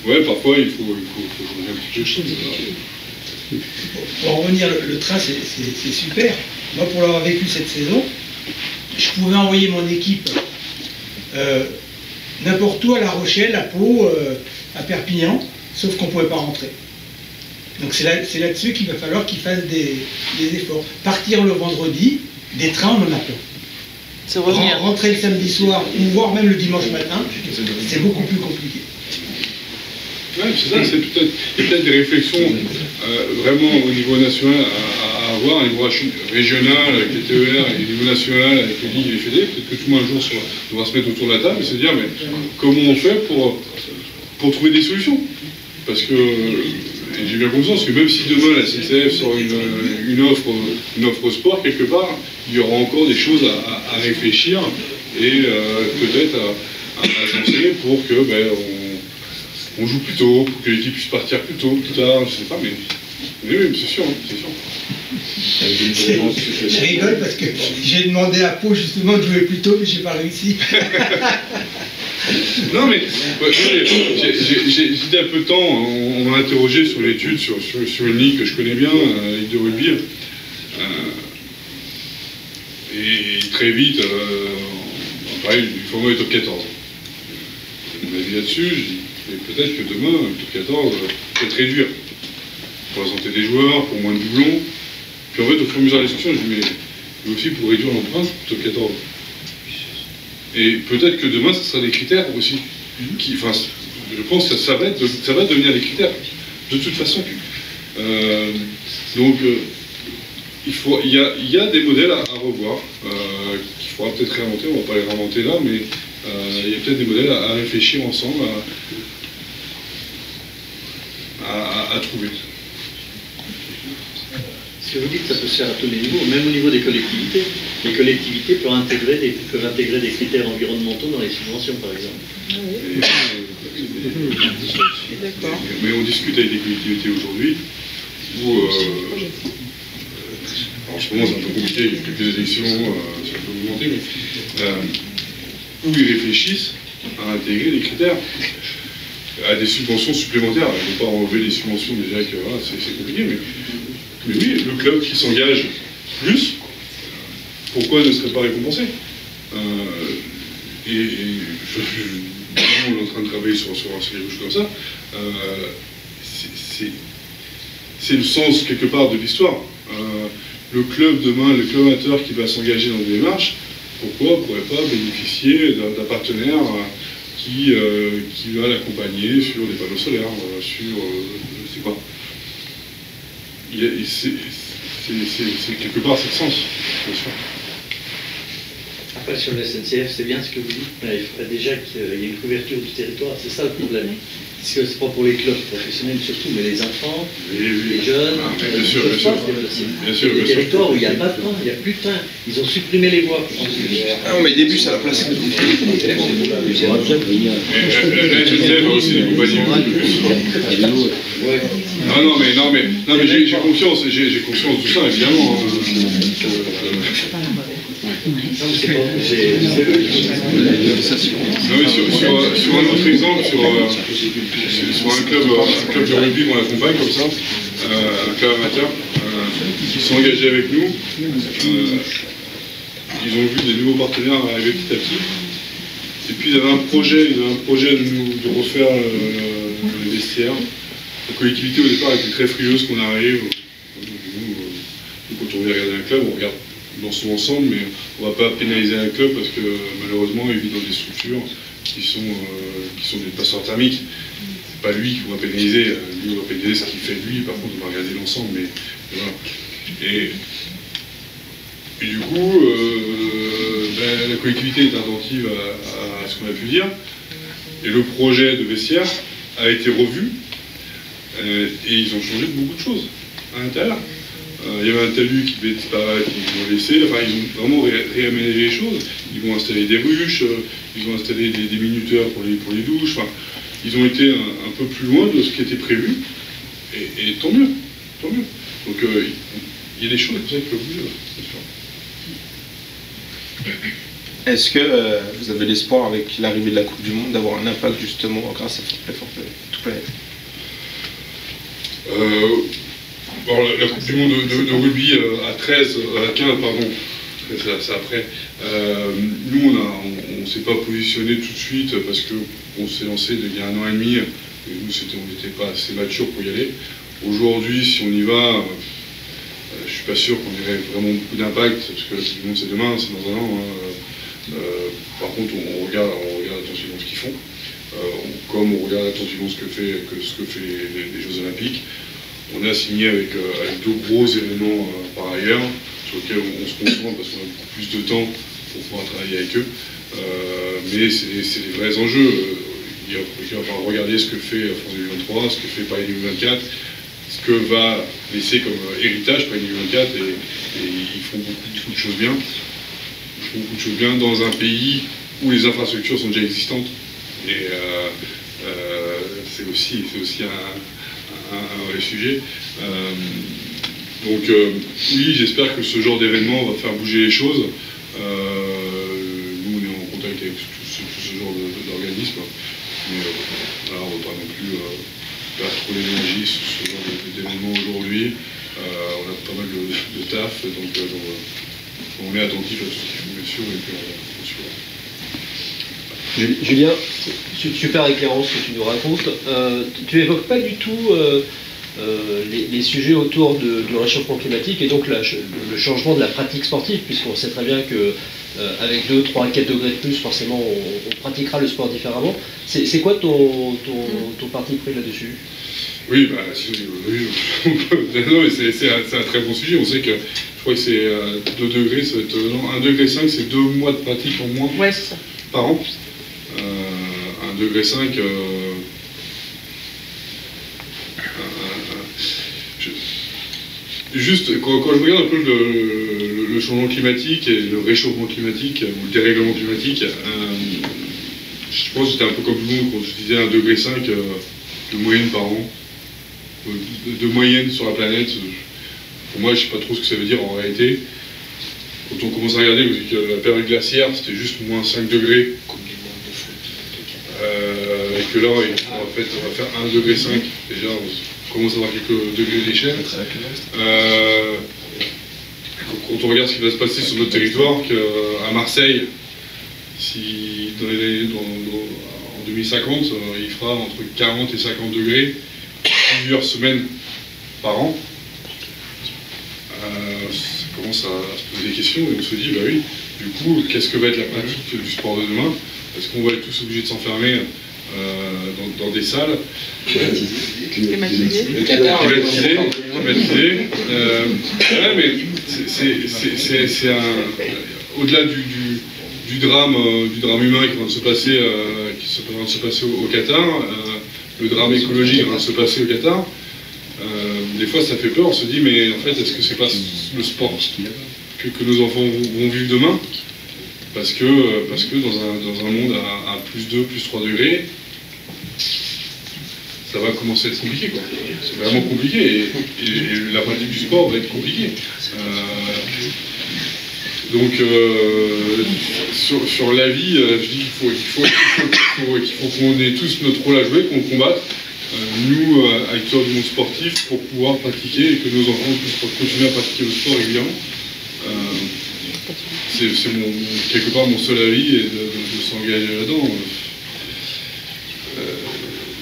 ouais, parfois il faut changer un petit peu. Pour en revenir, le train c'est super. Moi, pour l'avoir vécu cette saison, je pouvais envoyer mon équipe n'importe où, à La Rochelle, à Pau, à Perpignan, sauf qu'on ne pouvait pas rentrer. Donc c'est là-dessus qu'il va falloir qu'ils fassent des efforts. Partir le vendredi, des trains, on en a plein. C'est revenir. Rentrer le samedi soir, ou voire même le dimanche matin, c'est beaucoup plus compliqué. Ouais, c'est ça, il y a peut-être des réflexions vraiment au niveau national à avoir, au niveau régional avec les TER et au niveau national avec les ligues et les fédés. Peut-être que tout le monde un jour devra se mettre autour de la table et se dire mais comment on fait pour trouver des solutions? Parce que j'ai bien conscience que même si demain la CCF sort une offre sport quelque part, il y aura encore des choses à réfléchir et peut-être à agencer pour que on joue plus tôt, pour que l'équipe puisse partir plus tôt, plus tard, je sais pas, mais oui, c'est sûr, c'est sûr. Je rigole parce que j'ai demandé à Pau justement de jouer plus tôt, mais j'ai pas réussi. Non mais, j'ai dit un peu de temps, on m'a interrogé sur l'étude, sur une ligue que je connais bien, ligue de rugby. Et très vite, on parlait du fameux top 14. Mon avis là-dessus, je dis, mais peut-être que demain, le top 14, peut-être réduire. Pour présenter des joueurs, pour moins de doublons. Puis en fait, au fur et à mesure de la discussion, je dis, mais aussi pour réduire l'empreinte, top 14. Et peut-être que demain, ce sera des critères aussi. Enfin, je pense que ça va devenir des critères, de toute façon. Donc, il y a des modèles à revoir, qu'il faudra peut-être réinventer, on ne va pas les réinventer là, mais il y a peut-être des modèles à réfléchir ensemble, à trouver. Ce que vous dites, ça peut se faire à tous les niveaux, même au niveau des collectivités. Les collectivités peuvent intégrer des critères environnementaux dans les subventions, par exemple. D'accord. Mais on discute avec des collectivités aujourd'hui où, en ce moment c'est un peu compliqué, il y a quelques élections, c'est un peu augmenté, mais où ils réfléchissent à intégrer des critères, à des subventions supplémentaires. Il ne faut pas enlever les subventions déjà que voilà, c'est compliqué, mais oui, le club qui s'engage plus, pourquoi ne serait pas récompensé? On est en train de travailler sur quelque chose comme ça. C'est le sens, quelque part, de l'histoire. Le club, demain, le club amateur qui va s'engager dans des démarches, pourquoi ne pourrait pas bénéficier d'un partenaire qui va l'accompagner sur des panneaux solaires, sur je sais pas. C'est quelque part c'est le sens, bien sûr. Après, sur le SNCF, c'est bien ce que vous dites, mais il faudrait déjà qu'il y ait une couverture du territoire, c'est ça le problème. Parce que c'est pas pour les clubs professionnels surtout, mais les enfants, les jeunes, bien sûr, ils peuvent bien pas sûr. se déplacer. Bien sûr, Il y a des bien sûr. territoires où il n'y a pas de train, il n'y a plus de train. Ils ont supprimé les voies. Ah, on met des bus à la place. La SNCF a aussi des compagnies de bus. Ouais. Non, mais j'ai conscience de tout ça, évidemment. Non, mais c'est pas vous, c'est eux qui Non, mais sur un autre exemple, sur un club de rugby qu'on accompagne comme ça, un club amateur, qui sont engagés avec nous, ils ont vu des nouveaux partenaires arriver petit à petit. Et puis ils avaient un projet de refaire le vestiaire. La collectivité au départ était très frileuse qu'on arrive. Nous, quand on vient regarder un club, on regarde dans son ensemble, mais on ne va pas pénaliser un club parce que malheureusement il vit dans des structures qui sont des passeurs thermiques. C'est pas lui qu'on va pénaliser, lui on va pénaliser ce qu'il fait lui, par contre on va regarder l'ensemble, mais voilà. Et du coup, la collectivité est attentive à ce qu'on a pu dire, et le projet de vestiaire a été revu, et ils ont changé beaucoup de choses à l'intérieur. Il y avait un talus qui devait disparaître, ils l'ont laissé, enfin ils ont vraiment réaménagé les choses, ils vont installer des ruches, ils ont installé des minuteurs pour les douches, enfin, ils ont été un peu plus loin de ce qui était prévu, et tant mieux, tant mieux. Donc il y a des choses comme ça qui peuvent bouger, bien sûr. Est-ce que vous avez l'espoir, avec l'arrivée de la Coupe du Monde, d'avoir un impact justement grâce à Toute Planète? Bon, la Coupe du Monde de rugby à 15, pardon, c'est après. Nous, on ne s'est pas positionné tout de suite parce qu'on s'est lancé il y a 1 an et demi. Et nous, on n'était pas assez mature pour y aller. Aujourd'hui, si on y va, je ne suis pas sûr qu'on aurait vraiment beaucoup d'impact parce que la Coupe du Monde, c'est demain, c'est dans 1 an. Par contre, on regarde attentivement ce qu'ils font, comme on regarde attentivement ce que fait les Jeux Olympiques. On a signé avec 2 gros événements par ailleurs, sur lesquels on se concentre parce qu'on a beaucoup plus de temps pour pouvoir travailler avec eux. Mais c'est des vrais enjeux. Il va falloir regarder ce que fait France 2023, ce que fait Paris 2024, ce que va laisser comme héritage Paris 2024, et ils font beaucoup de choses bien. Ils font beaucoup de choses bien dans un pays où les infrastructures sont déjà existantes. Et c'est aussi un vrai sujet. Donc oui, j'espère que ce genre d'événement va faire bouger les choses. Nous, on est en contact avec tout ce genre d'organismes. Mais voilà, on ne va pas non plus perdre trop d'énergie sur ce genre d'événement aujourd'hui. On a pas mal de taf, donc on est attentif à tout ce qu'il faut, bien sûr, et puis on suivra. Julien, super éclairant ce que tu nous racontes. Tu évoques pas du tout les sujets autour du réchauffement climatique et donc le changement de la pratique sportive, puisqu'on sait très bien que avec 2, 3, 4 degrés de plus, forcément, on pratiquera le sport différemment. C'est quoi ton parti pris là-dessus? Oui, bah, non, mais c'est un très bon sujet. On sait que, je crois que c'est 2 degrés, ça va être, non, 1,5 degré, c'est 2 mois de pratique en moins Ouais, c'est ça. par an. 1,5 degré, juste, quand je regarde un peu le changement climatique et le réchauffement climatique, ou le dérèglement climatique, je pense que j'étais un peu comme tout le monde quand je disais 1,5 degré de moyenne par an, de moyenne sur la planète. Pour moi, je ne sais pas trop ce que ça veut dire en réalité. Quand on commence à regarder, vous dites que la période glaciaire, c'était juste moins 5 degrés. Et que là, on va faire 1,5 degré. Déjà, on commence à avoir quelques degrés d'échelle. Quand on regarde ce qui va se passer sur notre territoire, qu'à Marseille, si en 2050, il fera entre 40 et 50 degrés, plusieurs semaines par an, ça commence à se poser des questions et on se dit, bah oui, du coup, qu'est-ce que va être la pratique du sport de demain? Est-ce qu'on va être tous obligés de s'enfermer dans des salles Climatisées. climatisées, mais c'est au-delà du drame humain qui va se passer, au Qatar, le drame écologique qui va se passer au Qatar. Des fois, ça fait peur. On se dit, mais en fait, est-ce que c'est pas le sport que nos enfants vont vivre demain? Parce que dans un monde à plus 2, plus 3 degrés, ça va commencer à être compliqué, quoi. C'est vraiment compliqué, et la pratique du sport va être compliquée. Donc, sur la vie, je dis qu'il faut qu'on ait tous notre rôle à jouer, qu'on le combatte, nous, acteurs du monde sportif, pour pouvoir pratiquer et que nos enfants puissent continuer à pratiquer le sport régulièrement. C'est quelque part mon seul avis, et de s'engager là-dedans. De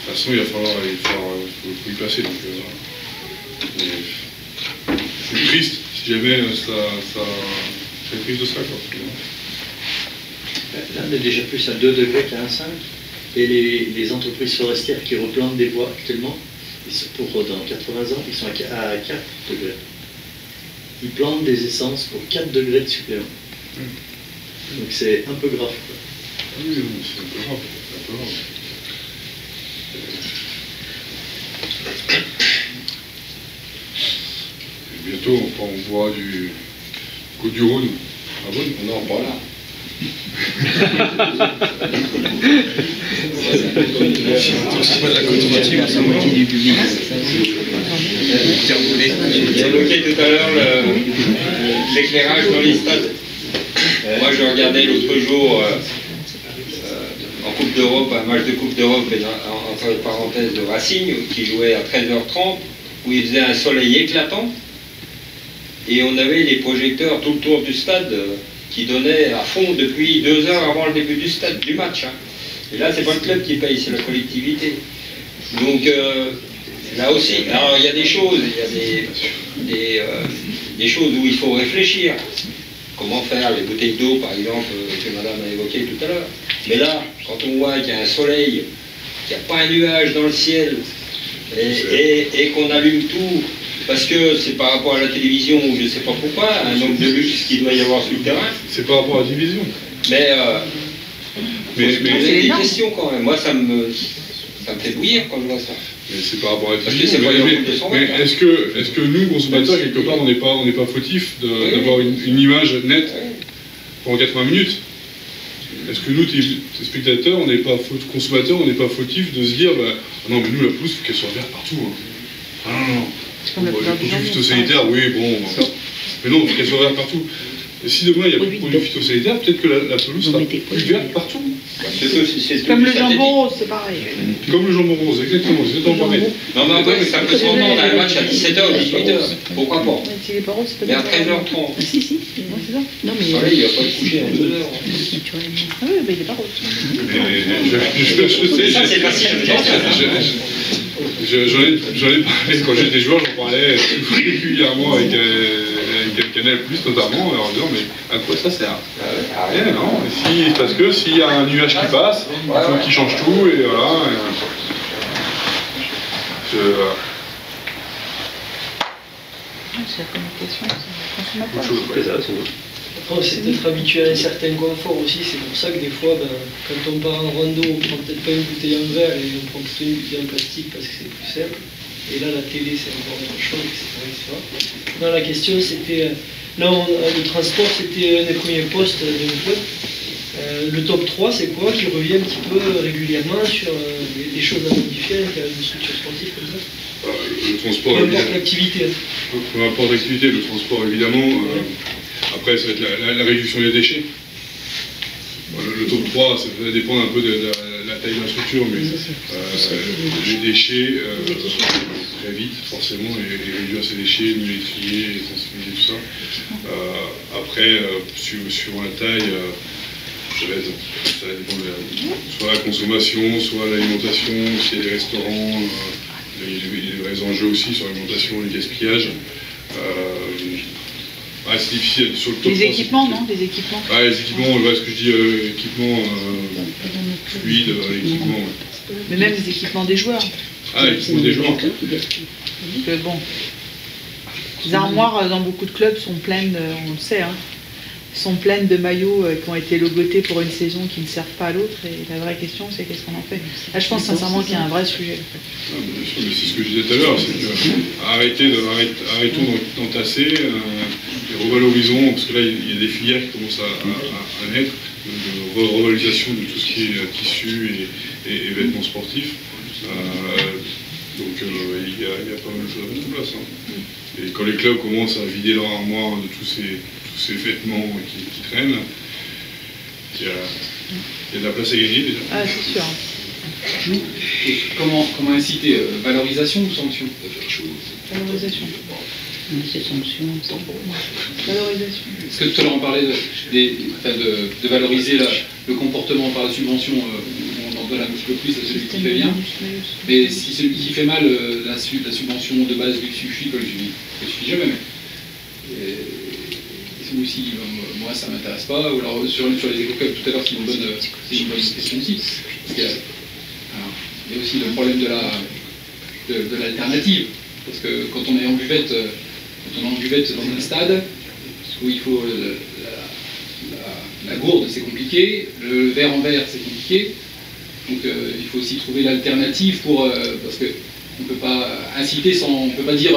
toute façon, il faut y passer. Donc, c'est triste si jamais ça fait triste de ça, quoi. Là, on est déjà plus à 2 degrés qu'à 1,5. Et les entreprises forestières qui replantent des bois actuellement, dans 80 ans, ils sont à 4 degrés. Ils plantent des essences pour 4 degrés de supplément. Donc c'est un peu grave, quoi. Oui, c'est un peu grave. Et bientôt, on boira du Côte du Rhône. Ah bon? On en parle là. J'ai évoqué tout à l'heure l'éclairage dans les stades. Moi, je regardais l'autre jour en Coupe d'Europe, un match de Coupe d'Europe, entre parenthèses de Racing, qui jouait à 13h30, où il faisait un soleil éclatant, et on avait les projecteurs tout le tour du stade qui donnaient à fond depuis 2 heures avant le début du match. Hein. Et là, c'est pas le club qui paye, c'est la collectivité. Donc, là aussi, alors il y a des choses, des choses où il faut réfléchir. Comment faire les bouteilles d'eau, par exemple, que madame a évoqué tout à l'heure. Mais là, quand on voit qu'il y a un soleil, qu'il n'y a pas un nuage dans le ciel, et qu'on allume tout, parce que c'est par rapport à la télévision, ou je ne sais pas pourquoi, un nombre de luxe qu'il doit y avoir sur le terrain. C'est par rapport à la division. Mais se poser des questions quand même. Moi, ça me fait bouillir quand je vois ça. Mais c'est par rapport à la Parce que division. c'est pas Mais est-ce que nous, consommateurs, quelque part, on n'est pas fautifs d'avoir une image nette pendant 80 minutes? Est-ce que nous, spectateurs, on n'est pas consommateurs, on n'est pas fautifs de se dire, bah, non, mais nous, la pelouse, il faut qu'elle soit verte partout. Hein. Ah non. Comme la plupart Les des gens, produits phytosanitaires, oui, bon. Mais non, il faut qu'elle soit verte partout. Et si demain, il y a plus de produits phytosanitaires, peut-être que la pelouse sera plus verte partout. Surtout si c'est Comme tout le synthétique. jambon rose, c'est pareil. Comme le jambon rose, exactement, c'est exactement pareil. Non, mais après, ça peut se rendre à un match à 17h ou 18h. Pourquoi pas? Mais s'il est pas rose, c'est Mais pas à 13h30. Si, si, ouais, c'est ça. Non, mais. Allez, il va pas se coucher en 2 heures. Ah oui, bah, il est pas rose. Je sais, Ça, c'est facile. j'en ai parlé quand j'étais joueur, j'en parlais régulièrement avec Canal+, notamment, en leur disant mais à quoi ça sert? À rien, non. Parce que s'il y a un nuage qui passe, il faut qu'il change tout, et voilà. C'est la communication, c'est le consommateur. C'est ça, c'est bon. Après, on s'est peut-être habitué à un certain confort aussi, c'est pour ça que des fois, quand on part en rando, on prend peut-être pas une bouteille en verre et on prend plutôt une bouteille en plastique parce que c'est plus simple. Et là, la télé, c'est encore autre chose, etc. Non, la question, c'était... le transport, c'était un des premiers postes d'un club. Le top 3, c'est quoi qui revient un petit peu régulièrement sur des choses à modifier avec une structure sportive comme ça? Le transport, Peu importe l'activité. peu importe l'activité, le transport évidemment. Après, ça va être la réduction des déchets. Le top 3, ça va dépendre un peu de la taille de la structure, mais les déchets, très vite, forcément, et réduire ces déchets, mieux les trier, les sensibiliser, tout ça. Après, suivant la taille, ça va dépendre soit la consommation, soit l'alimentation, s'il y a des restaurants, il y a des vrais enjeux aussi sur l'alimentation, le gaspillage. C'est difficile sur le top 3. Les équipements, non? Les équipements. Les équipements, ce que je dis, équipements fluides, équipements. Ouais. Mais même les équipements des joueurs. Les équipements des joueurs. Parce que bon, les armoires dans beaucoup de clubs sont pleines, on le sait, hein, sont pleines de maillots qui ont été logotés pour une saison qui ne servent pas à l'autre. Et la vraie question, c'est qu'est-ce qu'on en fait? Là, je pense sincèrement qu'il y a un vrai sujet. Bien sûr, mais c'est ce que je disais tout à l'heure, c'est que arrêtons d'entasser, et revalorisons, parce que là, il y a des filières qui commencent à naître, de revalorisation de tout ce qui est tissu et vêtements sportifs. Donc il y a pas mal de choses à mettre en place. Et quand les clubs commencent à vider leur armoire de tous ces vêtements qui traînent, il y a de la place à gagner déjà. Ah, c'est sûr. Comment inciter? Valorisation ou sanction? Valorisation. C'est sanction, c'est bon. Valorisation. Parce que tout à l'heure on parlait de valoriser le comportement par la subvention, on en donne un petit peu plus à celui qui fait bien. Mais si celui qui fait mal, la subvention de base lui suffit, ne suffit jamais. Ou si moi ça m'intéresse pas, ou alors sur les éco-cups tout à l'heure c'est une bonne question aussi. Parce qu'il y a aussi le problème de l'alternative. Parce que quand on est en buvette, dans un stade, où il faut la gourde, c'est compliqué, le verre en verre, c'est compliqué. Donc il faut aussi trouver l'alternative parce qu'on ne peut pas inciter on ne peut pas dire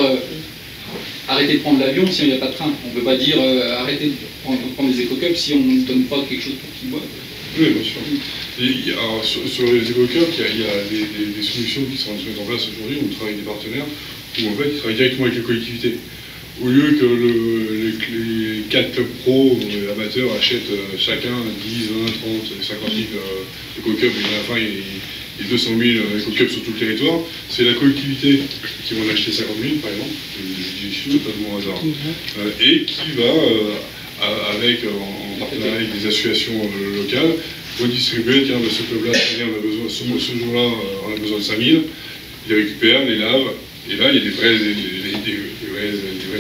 arrêtez de prendre l'avion si il n'y a pas de train. On ne peut pas dire arrêtez de prendre des éco-cups si on ne donne pas quelque chose pour qu'ils boivent. Oui, bien sûr. Alors, sur les éco-cups, il y a des solutions qui sont en train de se mettre en place aujourd'hui. On travaille avec des partenaires où en fait ils travaillent directement avec les collectivités. Au lieu que les 4 clubs pro amateurs achètent chacun 10, 20, 30, 50 000 éco-cups, et à la fin il y a 200 000 éco-cups sur tout le territoire, c'est la collectivité qui va en acheter 50 000 par exemple, je dis totalement au hasard, et qui va, en partenariat avec des associations locales, redistribuer, tiens, ce club-là, ce jour-là, on a besoin de 5 000, ils les récupèrent, les lavent, et là il y a des vrais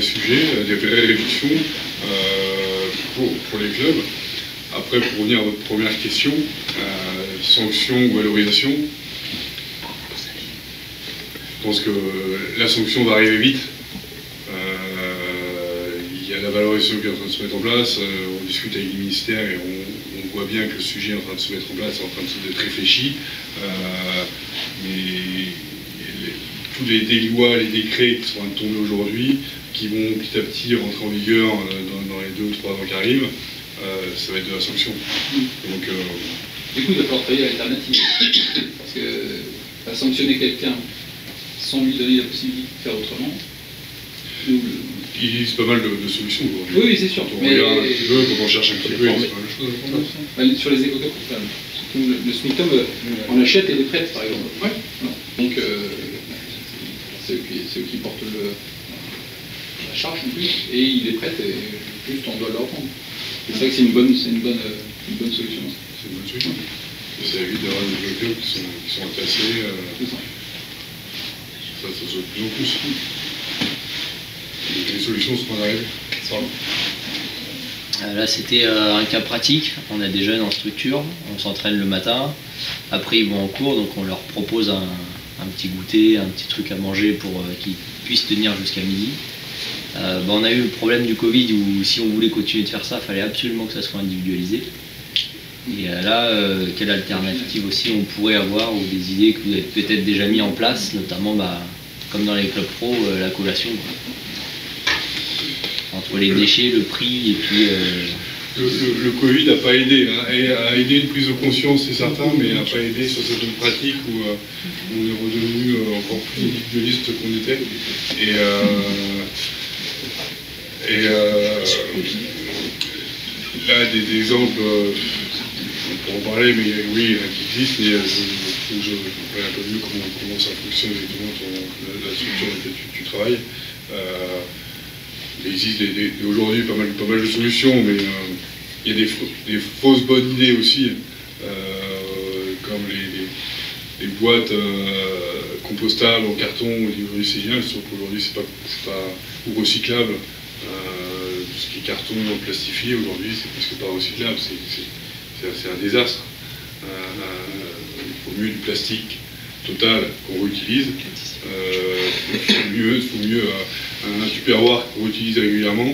sujets, des vraies réductions pour les clubs. Après, pour revenir à votre première question, sanction ou valorisation, je pense que la sanction va arriver vite. Il y a la valorisation qui est en train de se mettre en place, on discute avec les ministères et on voit bien que le sujet est en train de se mettre en place, est en train d'être réfléchi. Mais tous les lois, les décrets qui sont en train de tomber aujourd'hui, qui vont petit à petit rentrer en vigueur dans les 2 ou 3 ans qui arrivent, ça va être de la sanction. Donc, du coup, il va falloir travailler l'alternative. Parce que sanctionner quelqu'un sans lui donner la possibilité de faire autrement. Il existe pas mal de solutions aujourd'hui. Oui, c'est sûr. Quand on regarde un petit peu, quand on cherche un petit peu, il y a pas mal de choses à prendre. Sur les éco-cups, Le SMICTOM en achète et les prête, par exemple. Ouais. Donc, c'est eux qui portent la charge en plus, et ils les prêtent, et juste on doit leur rendre. C'est vrai que c'est une bonne solution. C'est une bonne solution. Et ça évite d'avoir des bloqueurs qui sont entassés. Ça se fait de plus en plus. Donc les solutions seront arrivées. Là, c'était un cas pratique. On a des jeunes en structure, on s'entraîne le matin. Après, ils vont en cours, donc on leur propose un petit goûter, un petit truc à manger pour qu'ils puissent tenir jusqu'à midi. On a eu le problème du Covid où si on voulait continuer de faire ça, il fallait absolument que ça soit individualisé. Et là, quelle alternative aussi on pourrait avoir, ou des idées que vous avez peut-être déjà mis en place, notamment comme dans les clubs pro, la collation, quoi. Entre les déchets, le prix et puis... Le Covid n'a pas aidé, hein, et a aidé une prise de conscience, c'est certain, mais n'a pas aidé sur certaines pratiques où on est redevenu encore plus individualiste qu'on était. Là, des exemples, on peut en parler, mais oui, il y en a qui existent, mais il faut que je comprenne un peu mieux comment ça fonctionne exactement, la structure dans laquelle tu travailles. Il existe aujourd'hui pas mal de solutions, mais il y a des fausses bonnes idées aussi, comme les boîtes compostables en carton. Aujourd'hui c'est génial, sauf qu'aujourd'hui c'est pas ou recyclable. Tout ce qui est carton plastifié aujourd'hui c'est presque pas recyclable, c'est un désastre. Il faut mieux du plastique total qu'on réutilise. Il faut mieux un tupperware qu'on réutilise régulièrement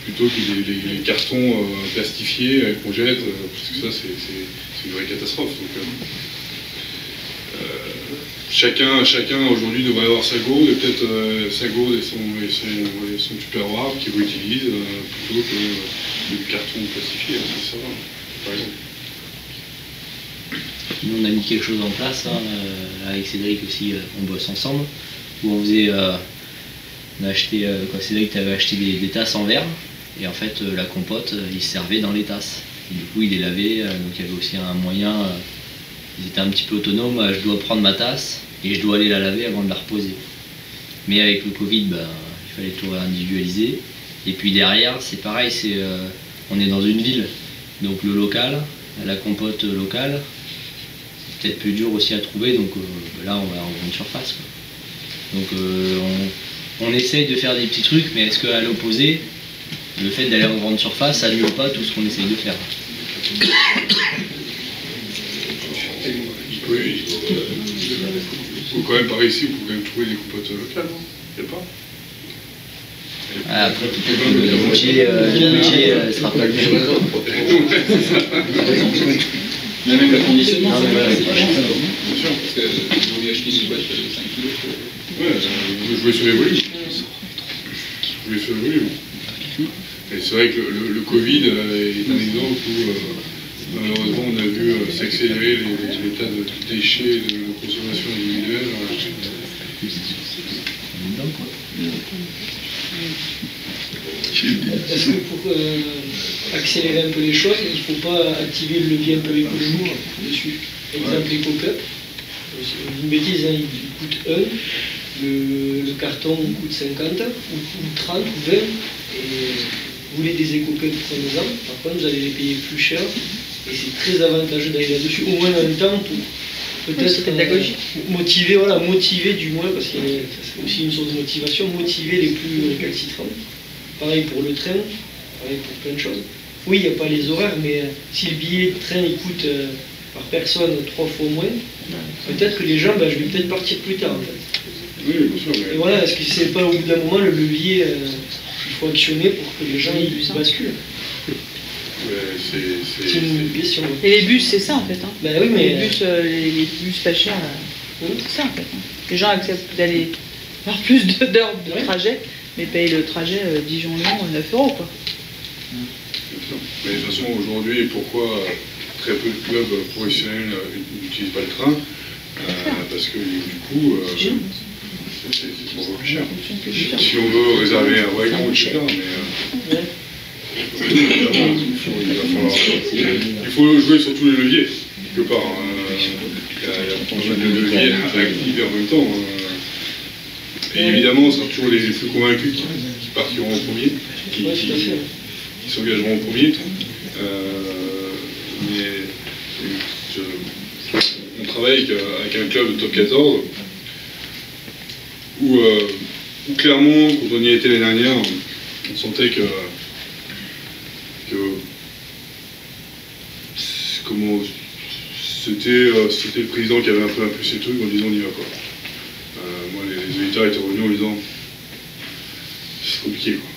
plutôt que les cartons plastifiés qu'on jette, parce que ça c'est une vraie catastrophe. Donc, chacun aujourd'hui devrait avoir sa gourde, et peut-être sa gourde et son tupperware qu'il réutilise plutôt que du carton plastifié, ça va, par exemple. Nous on a mis quelque chose en place, hein, avec Cédric aussi, on bosse ensemble, où on faisait, on a acheté, quand Cédric avait acheté des tasses en verre, et en fait la compote, il se servait dans les tasses. Et du coup il les lavait, donc il y avait aussi un moyen, ils étaient un petit peu autonomes, je dois prendre ma tasse, et je dois aller la laver avant de la reposer. Mais avec le Covid, il fallait tout individualiser. Et puis derrière, c'est pareil, on est dans une ville, donc le local, la compote locale, peut-être plus dur aussi à trouver, donc là on va en grande surface, quoi. Donc on essaye de faire des petits trucs, mais est-ce qu'à l'opposé, le fait d'aller en grande surface, ça annule pas tout ce qu'on essaye de faire? Oui, il faut quand même, par ici, vous pouvez même trouver des compotes locales, non? Il n'y a pas? Après, le budget ne sera pas le même. Mais même le conditionnement, c'est pas cher, bien sûr, parce que vous voulez acheter une boîte de 5 kilos. Ouais, je jouais sur les volumes. Et c'est vrai que le Covid est un exemple où malheureusement on a vu s'accélérer les tas de déchets de consommation individuelle. Est-ce que pour accélérer un peu les choses, il ne faut pas activer le levier un peu écologique dessus? Exemple, l'éco-cup, une bêtise, hein, il coûte 1, le carton coûte 50, ou 30, ou 20, et vous voulez des éco-cups, prenez-en. Par contre, vous allez les payer plus cher, et c'est très avantageux d'aller là-dessus, au moins un temps pour peut-être motiver du moins, parce que c'est aussi une source de motivation, motiver les plus récalcitrants. Pareil pour le train, pareil pour plein de choses. Oui, il n'y a pas les horaires, mais si le billet de train il coûte par personne 3 fois moins, peut-être que les gens, je vais peut-être partir plus tard en fait. Oui, bien sûr. Mais... Et voilà, est-ce que c'est pas au bout d'un moment le levier qu'il faut actionner pour que les gens ils basculent? C'est une question. Et les bus, c'est ça en fait. Hein. Oui, mais... les bus pas chers, c'est ça en fait. Hein. Les gens acceptent d'aller faire plus d'heures de trajet, mais payent le trajet Dijon-Lyon 9 €, quoi. Mais de toute façon, aujourd'hui, pourquoi très peu de clubs professionnels n'utilisent pas le train? Parce que du coup, c'est beaucoup plus cher. Si on veut réserver un wagon, etc. Mais il faut jouer sur tous les leviers. quelque part. Il y a pas mal de leviers à activer en même temps. Et évidemment, ce sera toujours les plus convaincus qui partiront en premier, qui s'engageront en premier. On travaille avec un club de top 14 où clairement, quand on y était l'année dernière, on sentait que c'était le président qui avait un peu impulsé le truc en disant on y va quoi. Moi les auditeurs étaient revenus en disant c'est compliqué quoi.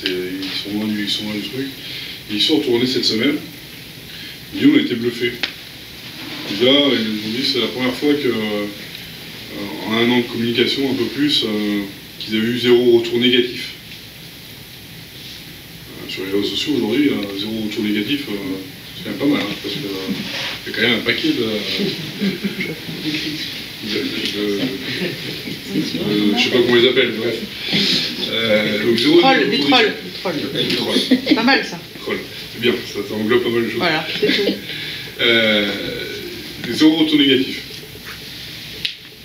Ils sont loin du truc. Et ils sont retournés cette semaine. Et on a été bluffés. Déjà, ils nous ont dit que c'est la première fois en un an de communication, un peu plus, qu'ils avaient eu 0 retour négatif. Sur les réseaux sociaux aujourd'hui, 0 retour négatif, c'est quand même pas mal, hein, parce qu'il y a quand même un paquet je sais pas comment ils appellent, bref. Donc 0 des trolls. C'est pas mal ça. Troll. C'est bien, ça englobe pas mal de choses. Voilà, c'est tout. 0 retour négatif.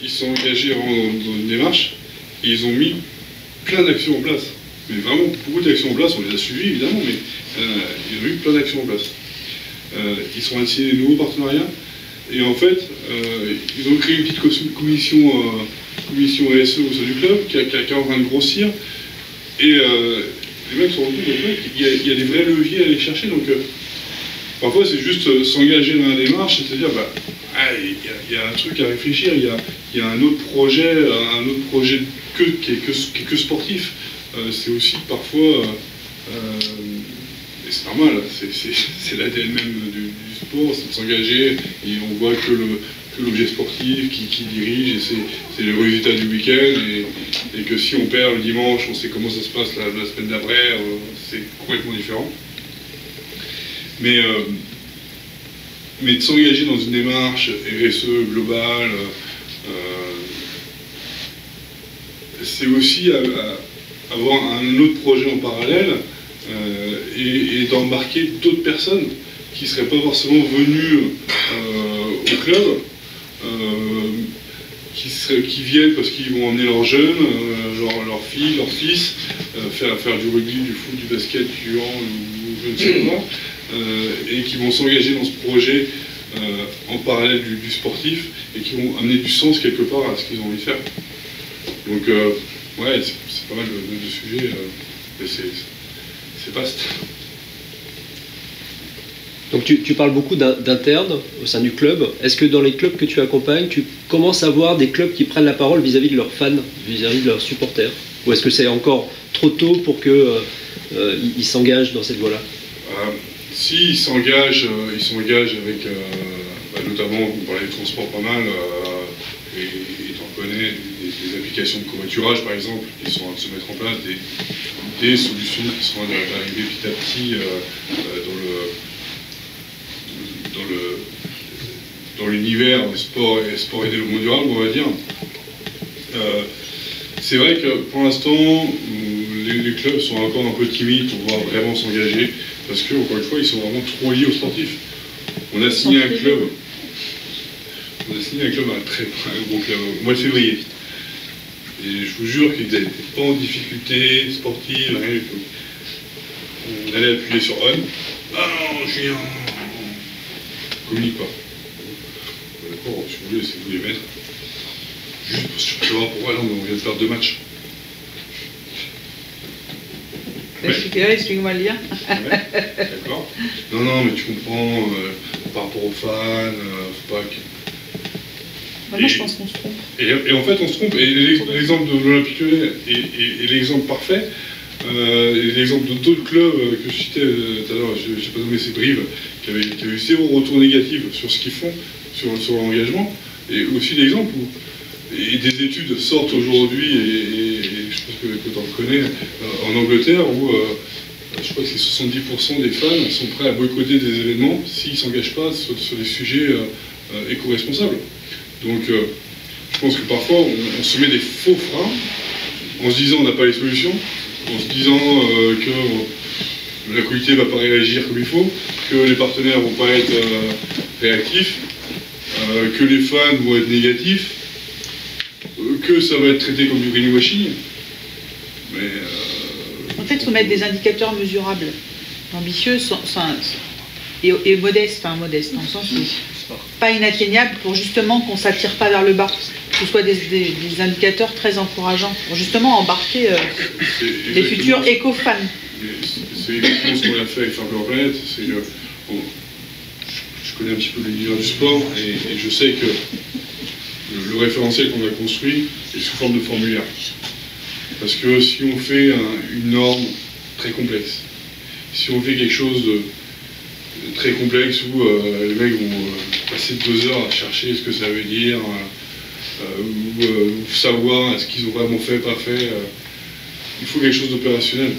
Ils sont engagés dans une démarche et ils ont mis plein d'actions en place. Mais vraiment beaucoup d'actions en place, on les a suivis évidemment, mais ils ont mis plein d'actions en place. Ils sont initiés des nouveaux partenariats et en fait, ils ont créé une petite commission RSE au sein du club qui est en train de grossir et les mecs se rendent compte qu'il y a des vrais leviers à aller chercher. Donc, parfois, c'est juste s'engager dans la démarche, c'est-à-dire, il y a un truc à réfléchir, il y a un autre projet qui est que sportif. C'est aussi parfois, et c'est normal, c'est l'ADN même du sport, c'est de s'engager, et on voit que l'objet sportif qui dirige, et c'est le résultat du week-end, et que si on perd le dimanche, on sait comment ça se passe la semaine d'après, c'est complètement différent. Mais de s'engager dans une démarche RSE globale, c'est aussi avoir un autre projet en parallèle et d'embarquer d'autres personnes qui ne seraient pas forcément venues au club, qui viennent parce qu'ils vont emmener leurs jeunes, leurs filles, leurs fils, faire du rugby, du foot, du basket, du hand ou je ne sais quoi. Et qui vont s'engager dans ce projet en parallèle du sportif et qui vont amener du sens quelque part à ce qu'ils ont envie de faire. Donc, ouais, c'est pas mal de sujets, mais c'est vaste. Donc tu parles beaucoup d'internes au sein du club. Est-ce que dans les clubs que tu accompagnes, tu commences à voir des clubs qui prennent la parole vis-à-vis de leurs fans, vis-à-vis de leurs supporters? Ou est-ce que c'est encore trop tôt pour qu'ils s'engagent dans cette voie-là? Si, ils s'engagent avec, notamment, vous parlez des transports pas mal, et t'en connais, des applications de covoiturage par exemple, qui sont en train de se mettre en place, des solutions qui sont en train d'arriver petit à petit dans l'univers du sport et développement durable, on va dire. C'est vrai que pour l'instant, les clubs sont encore un peu timides pour pouvoir vraiment s'engager, parce que, encore une fois, ils sont vraiment trop liés aux sportifs. On a signé un club, un très gros club, au mois de février. Et je vous jure qu'ils n'étaient pas en difficulté sportive, rien du tout. On allait appuyer sur on. Ah non, Julien, communique pas. D'accord, si vous voulez, c'est vous les mettre. Juste parce que je peux savoir pourquoi, non, on vient de faire 2 matchs. Explique-moi le lien. Ouais, d'accord. Non, mais tu comprends, par rapport aux fans, faut pas que... Moi, je pense qu'on se trompe. Et en fait, on se trompe. Et l'exemple de l'Olympique Lyonnais est l'exemple parfait. L'exemple d'autres clubs que je citais tout à l'heure, je n'ai pas nommé, c'est Brive, qui avait eu 0 retour négatif sur ce qu'ils font, sur l'engagement. Et aussi l'exemple où des études sortent aujourd'hui, et je pense que tu en connais, en Angleterre, où je crois que c'est 70% des fans sont prêts à boycotter des événements s'ils ne s'engagent pas sur des sujets éco-responsables. Donc je pense que parfois on se met des faux freins en se disant on n'a pas les solutions, en se disant que la collectivité ne va pas réagir comme il faut, que les partenaires ne vont pas être réactif, que les fans vont être négatifs, que ça va être traité comme du greenwashing. Mais en fait, il faut mettre des indicateurs mesurables, ambitieux et modestes, dans le sens où pas inatteignables pour justement qu'on ne s'attire pas vers le bas, que ce soit des indicateurs très encourageants pour justement embarquer les futurs éco-fans. C'est exactement ce qu'on a fait avec Farmer Planet. Je connais un petit peu l'univers du sport et je sais que le référentiel qu'on a construit est sous forme de formulaire. Parce que si on fait une norme très complexe, si on fait quelque chose de très complexe où les mecs vont passer 2 heures à chercher ce que ça veut dire, ou savoir est-ce qu'ils ont vraiment fait, pas fait, il faut quelque chose d'opérationnel,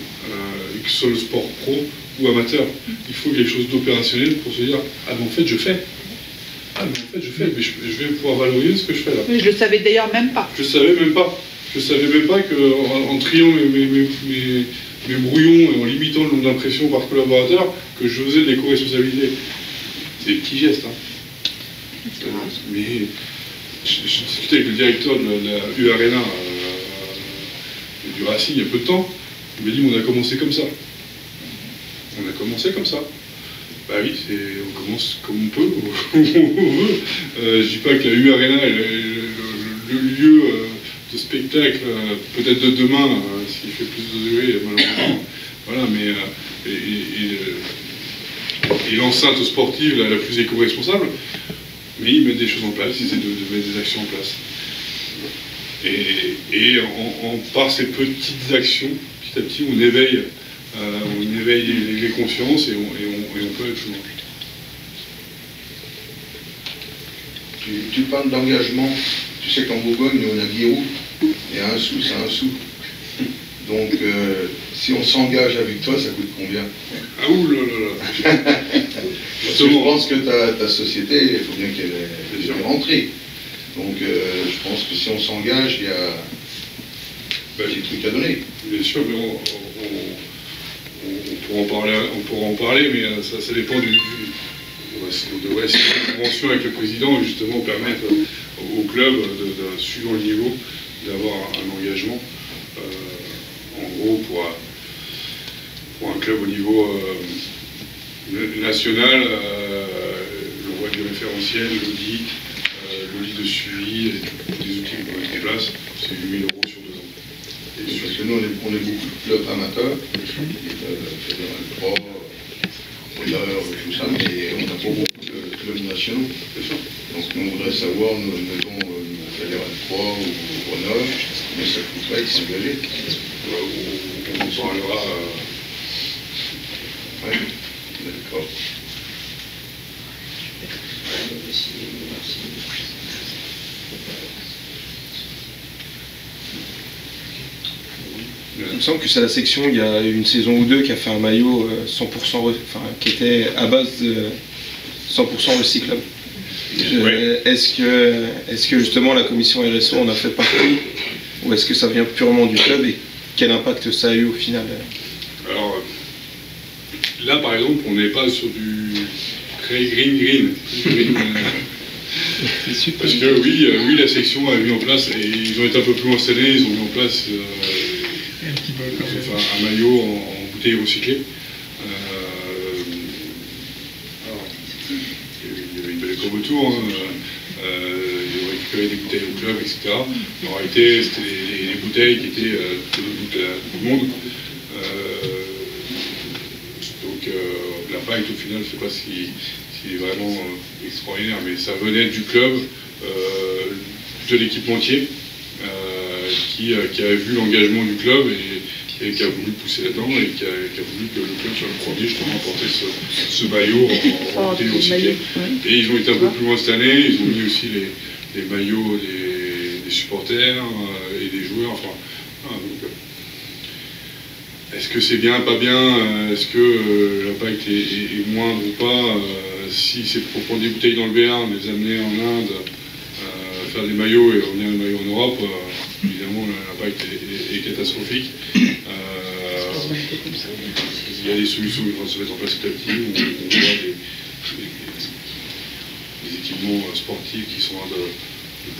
que ce soit le sport pro ou amateur. Il faut quelque chose d'opérationnel pour se dire ah mais en fait je fais. Ah mais en fait je fais, mais je vais pouvoir valoriser ce que je fais là. Oui, je le savais d'ailleurs même pas. Je savais même pas. Je savais même pas qu'en triant mes brouillons et en limitant le nombre d'impressions par collaborateur, que je faisais de l'éco-responsabilité. C'est des petits gestes. Hein. Mais je discutais avec le directeur de la U Arena du Racing il y a peu de temps. Il m'a dit on a commencé comme ça. On a commencé comme ça. Bah oui, on commence comme on peut, où on veut. Je dis pas que la U Arena est le lieu de spectacle, peut-être de demain, s'il fait plus de degrés, malheureusement. Voilà, mais et l'enceinte sportive la plus éco-responsable, mais ils mettent des choses en place, ils essaient de mettre des actions en place. Et par ces petites actions, petit à petit, on éveille les consciences et on peut aller plus loin. Tu parles d'engagement. Tu sais qu'en Bourgogne, on a 10 roues, et un sou, c'est un sou. Donc, si on s'engage avec toi, ça coûte combien? Ah ouh là là là. Je pense que ta société, il faut bien qu'elle ait rentré. Donc, je pense que si on s'engage, il y a des trucs à donner. Bien sûr, mais on pourra en parler, mais ça dépend du... On devrait signer une convention avec le président et justement permettre au club, suivant le niveau, d'avoir un engagement. En gros, pour un club au niveau national, le voie du référentiel, l'audit de suivi, des outils qu'on met en place, c'est 8 000 € sur 2 ans. Parce que nous, on est beaucoup de clubs amateurs, Fédéral Pro, Honneur, tout ça, mais on n'a pas beaucoup de clubs nationaux. Donc on voudrait savoir, mettons, Fédéral Pro ou Honneur, mais ça ne coûte pas de s'engager. On en parlera. Oui, d'accord. Il me semble que c'est la section, il y a une saison ou deux, qui a fait un maillot 100%, qui était à base de 100% recyclable. Est-ce que justement la commission RSO en a fait partie, ou est-ce que ça vient purement du club, et quel impact ça a eu au final? Alors, là par exemple, on n'est pas sur du très green. Parce que oui, la section a mis en place, et ils ont été un peu plus loin cette année, ils ont mis en place un maillot en bouteille recyclée. Il y avait une belle com autour, ils ont récupéré des bouteilles au club, etc. En réalité, c'était les bouteilles qui étaient de tout le monde. Donc l'impact au final, je ne sais pas s'il est vraiment extraordinaire, mais ça venait du club, de l'équipementier, qui avait vu l'engagement du club et qui a voulu pousser là-dedans et qui a voulu que le club soit le premier justement à porter ce maillot en bouteille recyclée. Et ils ont été un peu plus loin cette année, ils ont mis aussi les maillots des supporters et des joueurs. Enfin, donc, est-ce que c'est bien, pas bien? Est-ce que l'impact est moindre ou pas? Si c'est pour prendre des bouteilles dans le Béarn, les amener en Inde, faire des maillots et revenir les maillots en Europe, évidemment l'impact est catastrophique. Il y a des solutions qui vont se mettre en place petit à petit. On voit équipements sportifs qui sont de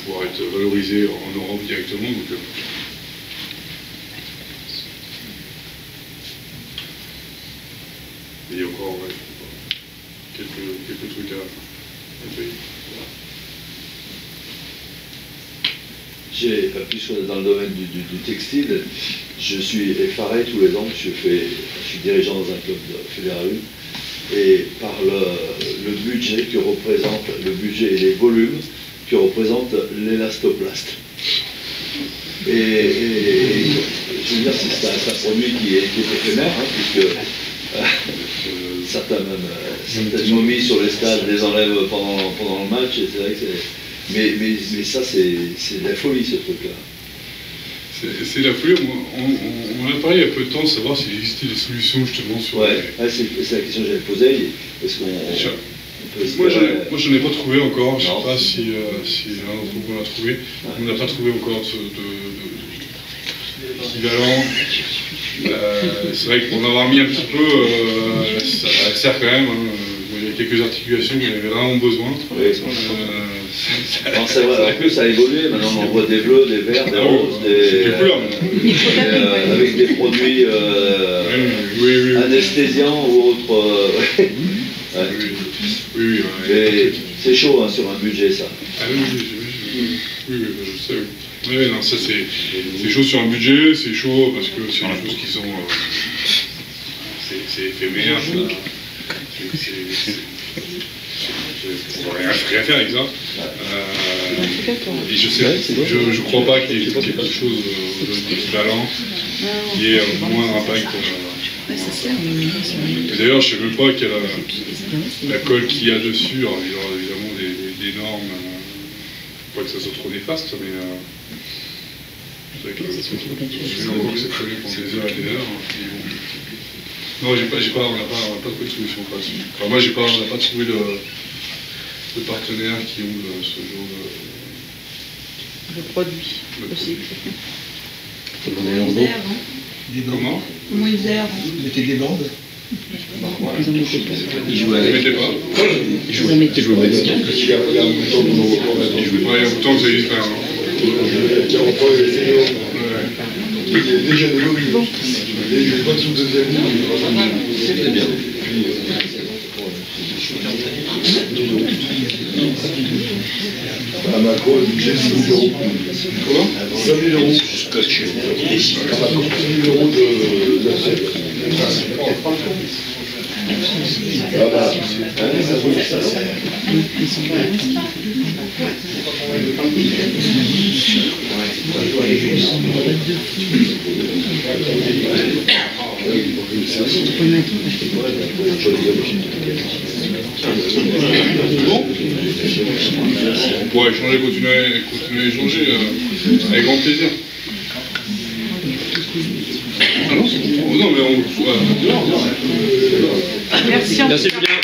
pouvoir être valorisés en Europe directement. Donc, il y a encore quelques trucs à payer. Plus dans le domaine du textile, je suis effaré tous les ans, je suis dirigeant dans un club fédéral 1, et par le budget que représente, le budget et les volumes que représente l'élastoplaste. Et je veux dire, c'est un produit qui est éphémère, hein, puisque certaines momies sur les stades les enlèvent pendant le match, et c'est vrai que c'est... Mais ça, c'est de la folie, ce truc-là. C'est la folie. On a parlé il y a peu de temps de savoir s'il existait des solutions, justement, sur... Ouais, c'est la question que j'avais posée. Moi, j'en ai pas trouvé encore. Je ne sais pas si un d'entre vous l'a trouvé. On n'a pas trouvé encore d'équivalent. C'est vrai que pour en avoir mis un petit peu, ça sert quand même. Hein. Il y a quelques articulations dont il y avait vraiment besoin. C'est vrai, en plus ça a évolué, maintenant on voit des bleus, des verts, des roses, avec des produits anesthésiants ou autres. C'est chaud hein, sur un budget ça. Ah oui, je sais. Oui, non, ça c'est chaud sur un budget, c'est chaud parce que c'est des choses qui sont... c'est éphémère. On va rien faire avec ça. Et je crois pas qu'il y ait quelque chose d'équivalent qui ait moins d'impact. D'ailleurs, je sais même pas quelle la colle qu'il y a dessus. Alors, il y aura évidemment des normes, pas que ça soit trop néfaste, mais c'est vrai que je suis encore que c'est prévu pendant des heures et des heures. Non, on n'a pas trouvé de solution. Enfin, moi, on n'a pas trouvé de partenaires qui ont ce genre de produit aussi. Comment Moïser, vous mettez des bandes. Ils jouaient pas. Ils jouaient pas. Il y a un bouton que ça existe quand même. Il y a déjà des mobiles. Il y a pas sous deuxième ligne. C'est bien. À Macron, le budget, c'est 1 000 €. Comment 5 000 €. À Macron, 5 000 € d'assiette. On pourra échanger, continuer à échanger avec grand plaisir. Ah non, non mais on... Merci. Merci Julien.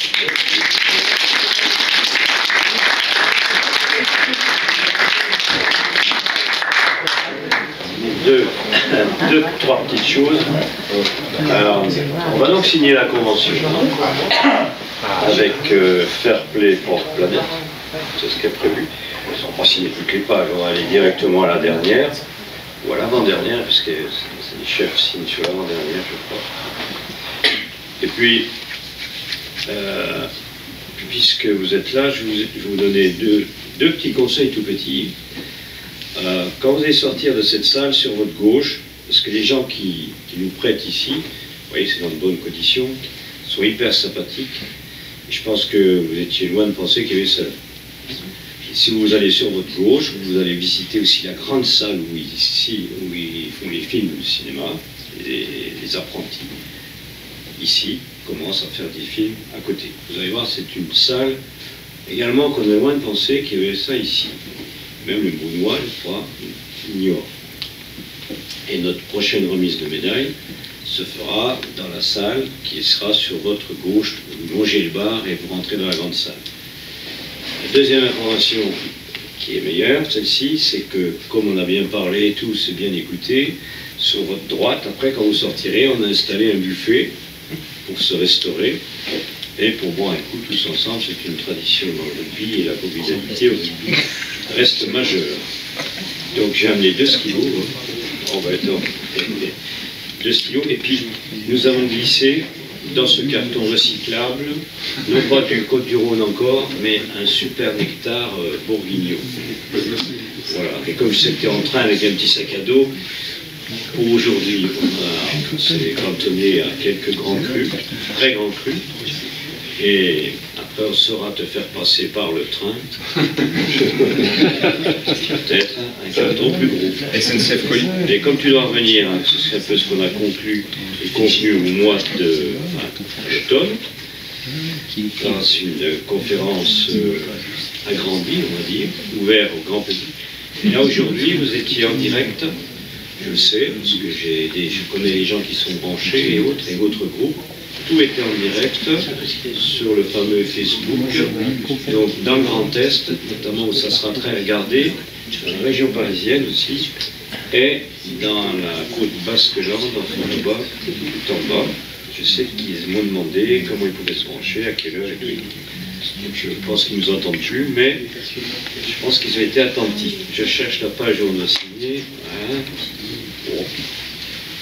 Trois petites choses. Alors, on va donc signer la convention avec Fair Play for Planet, c'est ce qui est prévu. On va signer toutes les pages, on va aller directement à la dernière, ou à l'avant-dernière, puisque les chefs signent sur l'avant-dernière, je crois. Et puis, puisque vous êtes là, je vais vous donner deux petits conseils tout petits. Quand vous allez sortir de cette salle, sur votre gauche, parce que les gens qui nous prêtent ici, vous voyez, c'est dans de bonnes conditions, sont hyper sympathiques. Et je pense que vous étiez loin de penser qu'il y avait ça. Et si vous allez sur votre gauche, vous allez visiter aussi la grande salle où ils font les films de cinéma, les apprentis. Ici, commencent à faire des films à côté. Vous allez voir, c'est une salle également qu'on est loin de penser qu'il y avait ça ici. Même le Brunois, je crois, ignore. Et notre prochaine remise de médaille se fera dans la salle qui sera sur votre gauche. Vous longez le bar et vous rentrez dans la grande salle. La deuxième information qui est meilleure, celle-ci, c'est que, comme on a bien parlé, tous bien écouté, sur votre droite, après quand vous sortirez, on a installé un buffet pour se restaurer. Et pour boire un coup tous ensemble, c'est une tradition dans le rugby et la convivialité au rugby reste majeure. Donc j'ai amené 2 stylos. Oh ben attends, 2 stylos. Et puis nous avons glissé dans ce carton recyclable, non pas du Côte-du-Rhône encore, mais un super nectar bourguignon. Voilà. Et comme j'étais en train avec un petit sac à dos, pour aujourd'hui, on s'est cantonné à quelques grands crus, très grands crus. Et après, on saura te faire passer par le train. Peut-être un carton plus gros. SNCF Colis. Et comme tu dois revenir, hein, ce serait un peu ce qu'on a conclu au mois d'automne, dans une conférence agrandie, on va dire, ouverte au grand public. Et là, aujourd'hui, vous étiez en direct, je le sais, parce que je connais les gens qui sont branchés et autres, et votre groupe. Tout était en direct sur le fameux Facebook, donc dans le Grand Est, notamment où ça sera très regardé, dans la région parisienne aussi, et dans la côte basque-lande, tout en bas. Je sais qu'ils m'ont demandé comment ils pouvaient se brancher, à quelle heure et tout. Donc je pense qu'ils ne nous entendent plus, mais je pense qu'ils ont été attentifs. Je cherche la page où on a signé. Voilà. Bon.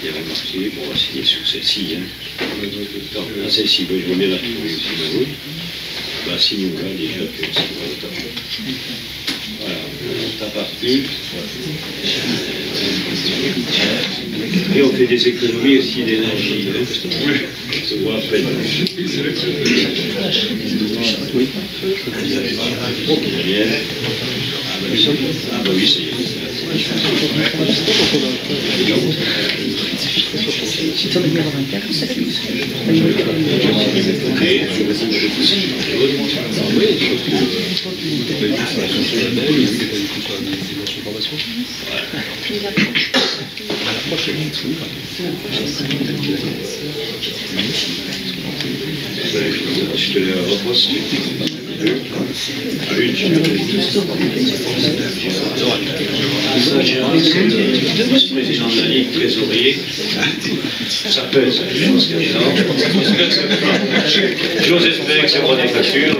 Il y avait marqué, bon, on va signer sur celle-ci. Hein. Ah, celle-ci, je vais bien la trouver aussi. Bah, signons là déjà que c'est voilà, ta partie. Et on fait des économies aussi d'énergie. Je vois à peine. Oui. Ah bah oui, ça y est. Je te les reposte. Le vice-président de la Ligue, trésorier, ça pèse, je pense qu'il y a des gens. J'ose espérer que c'est pour des factures.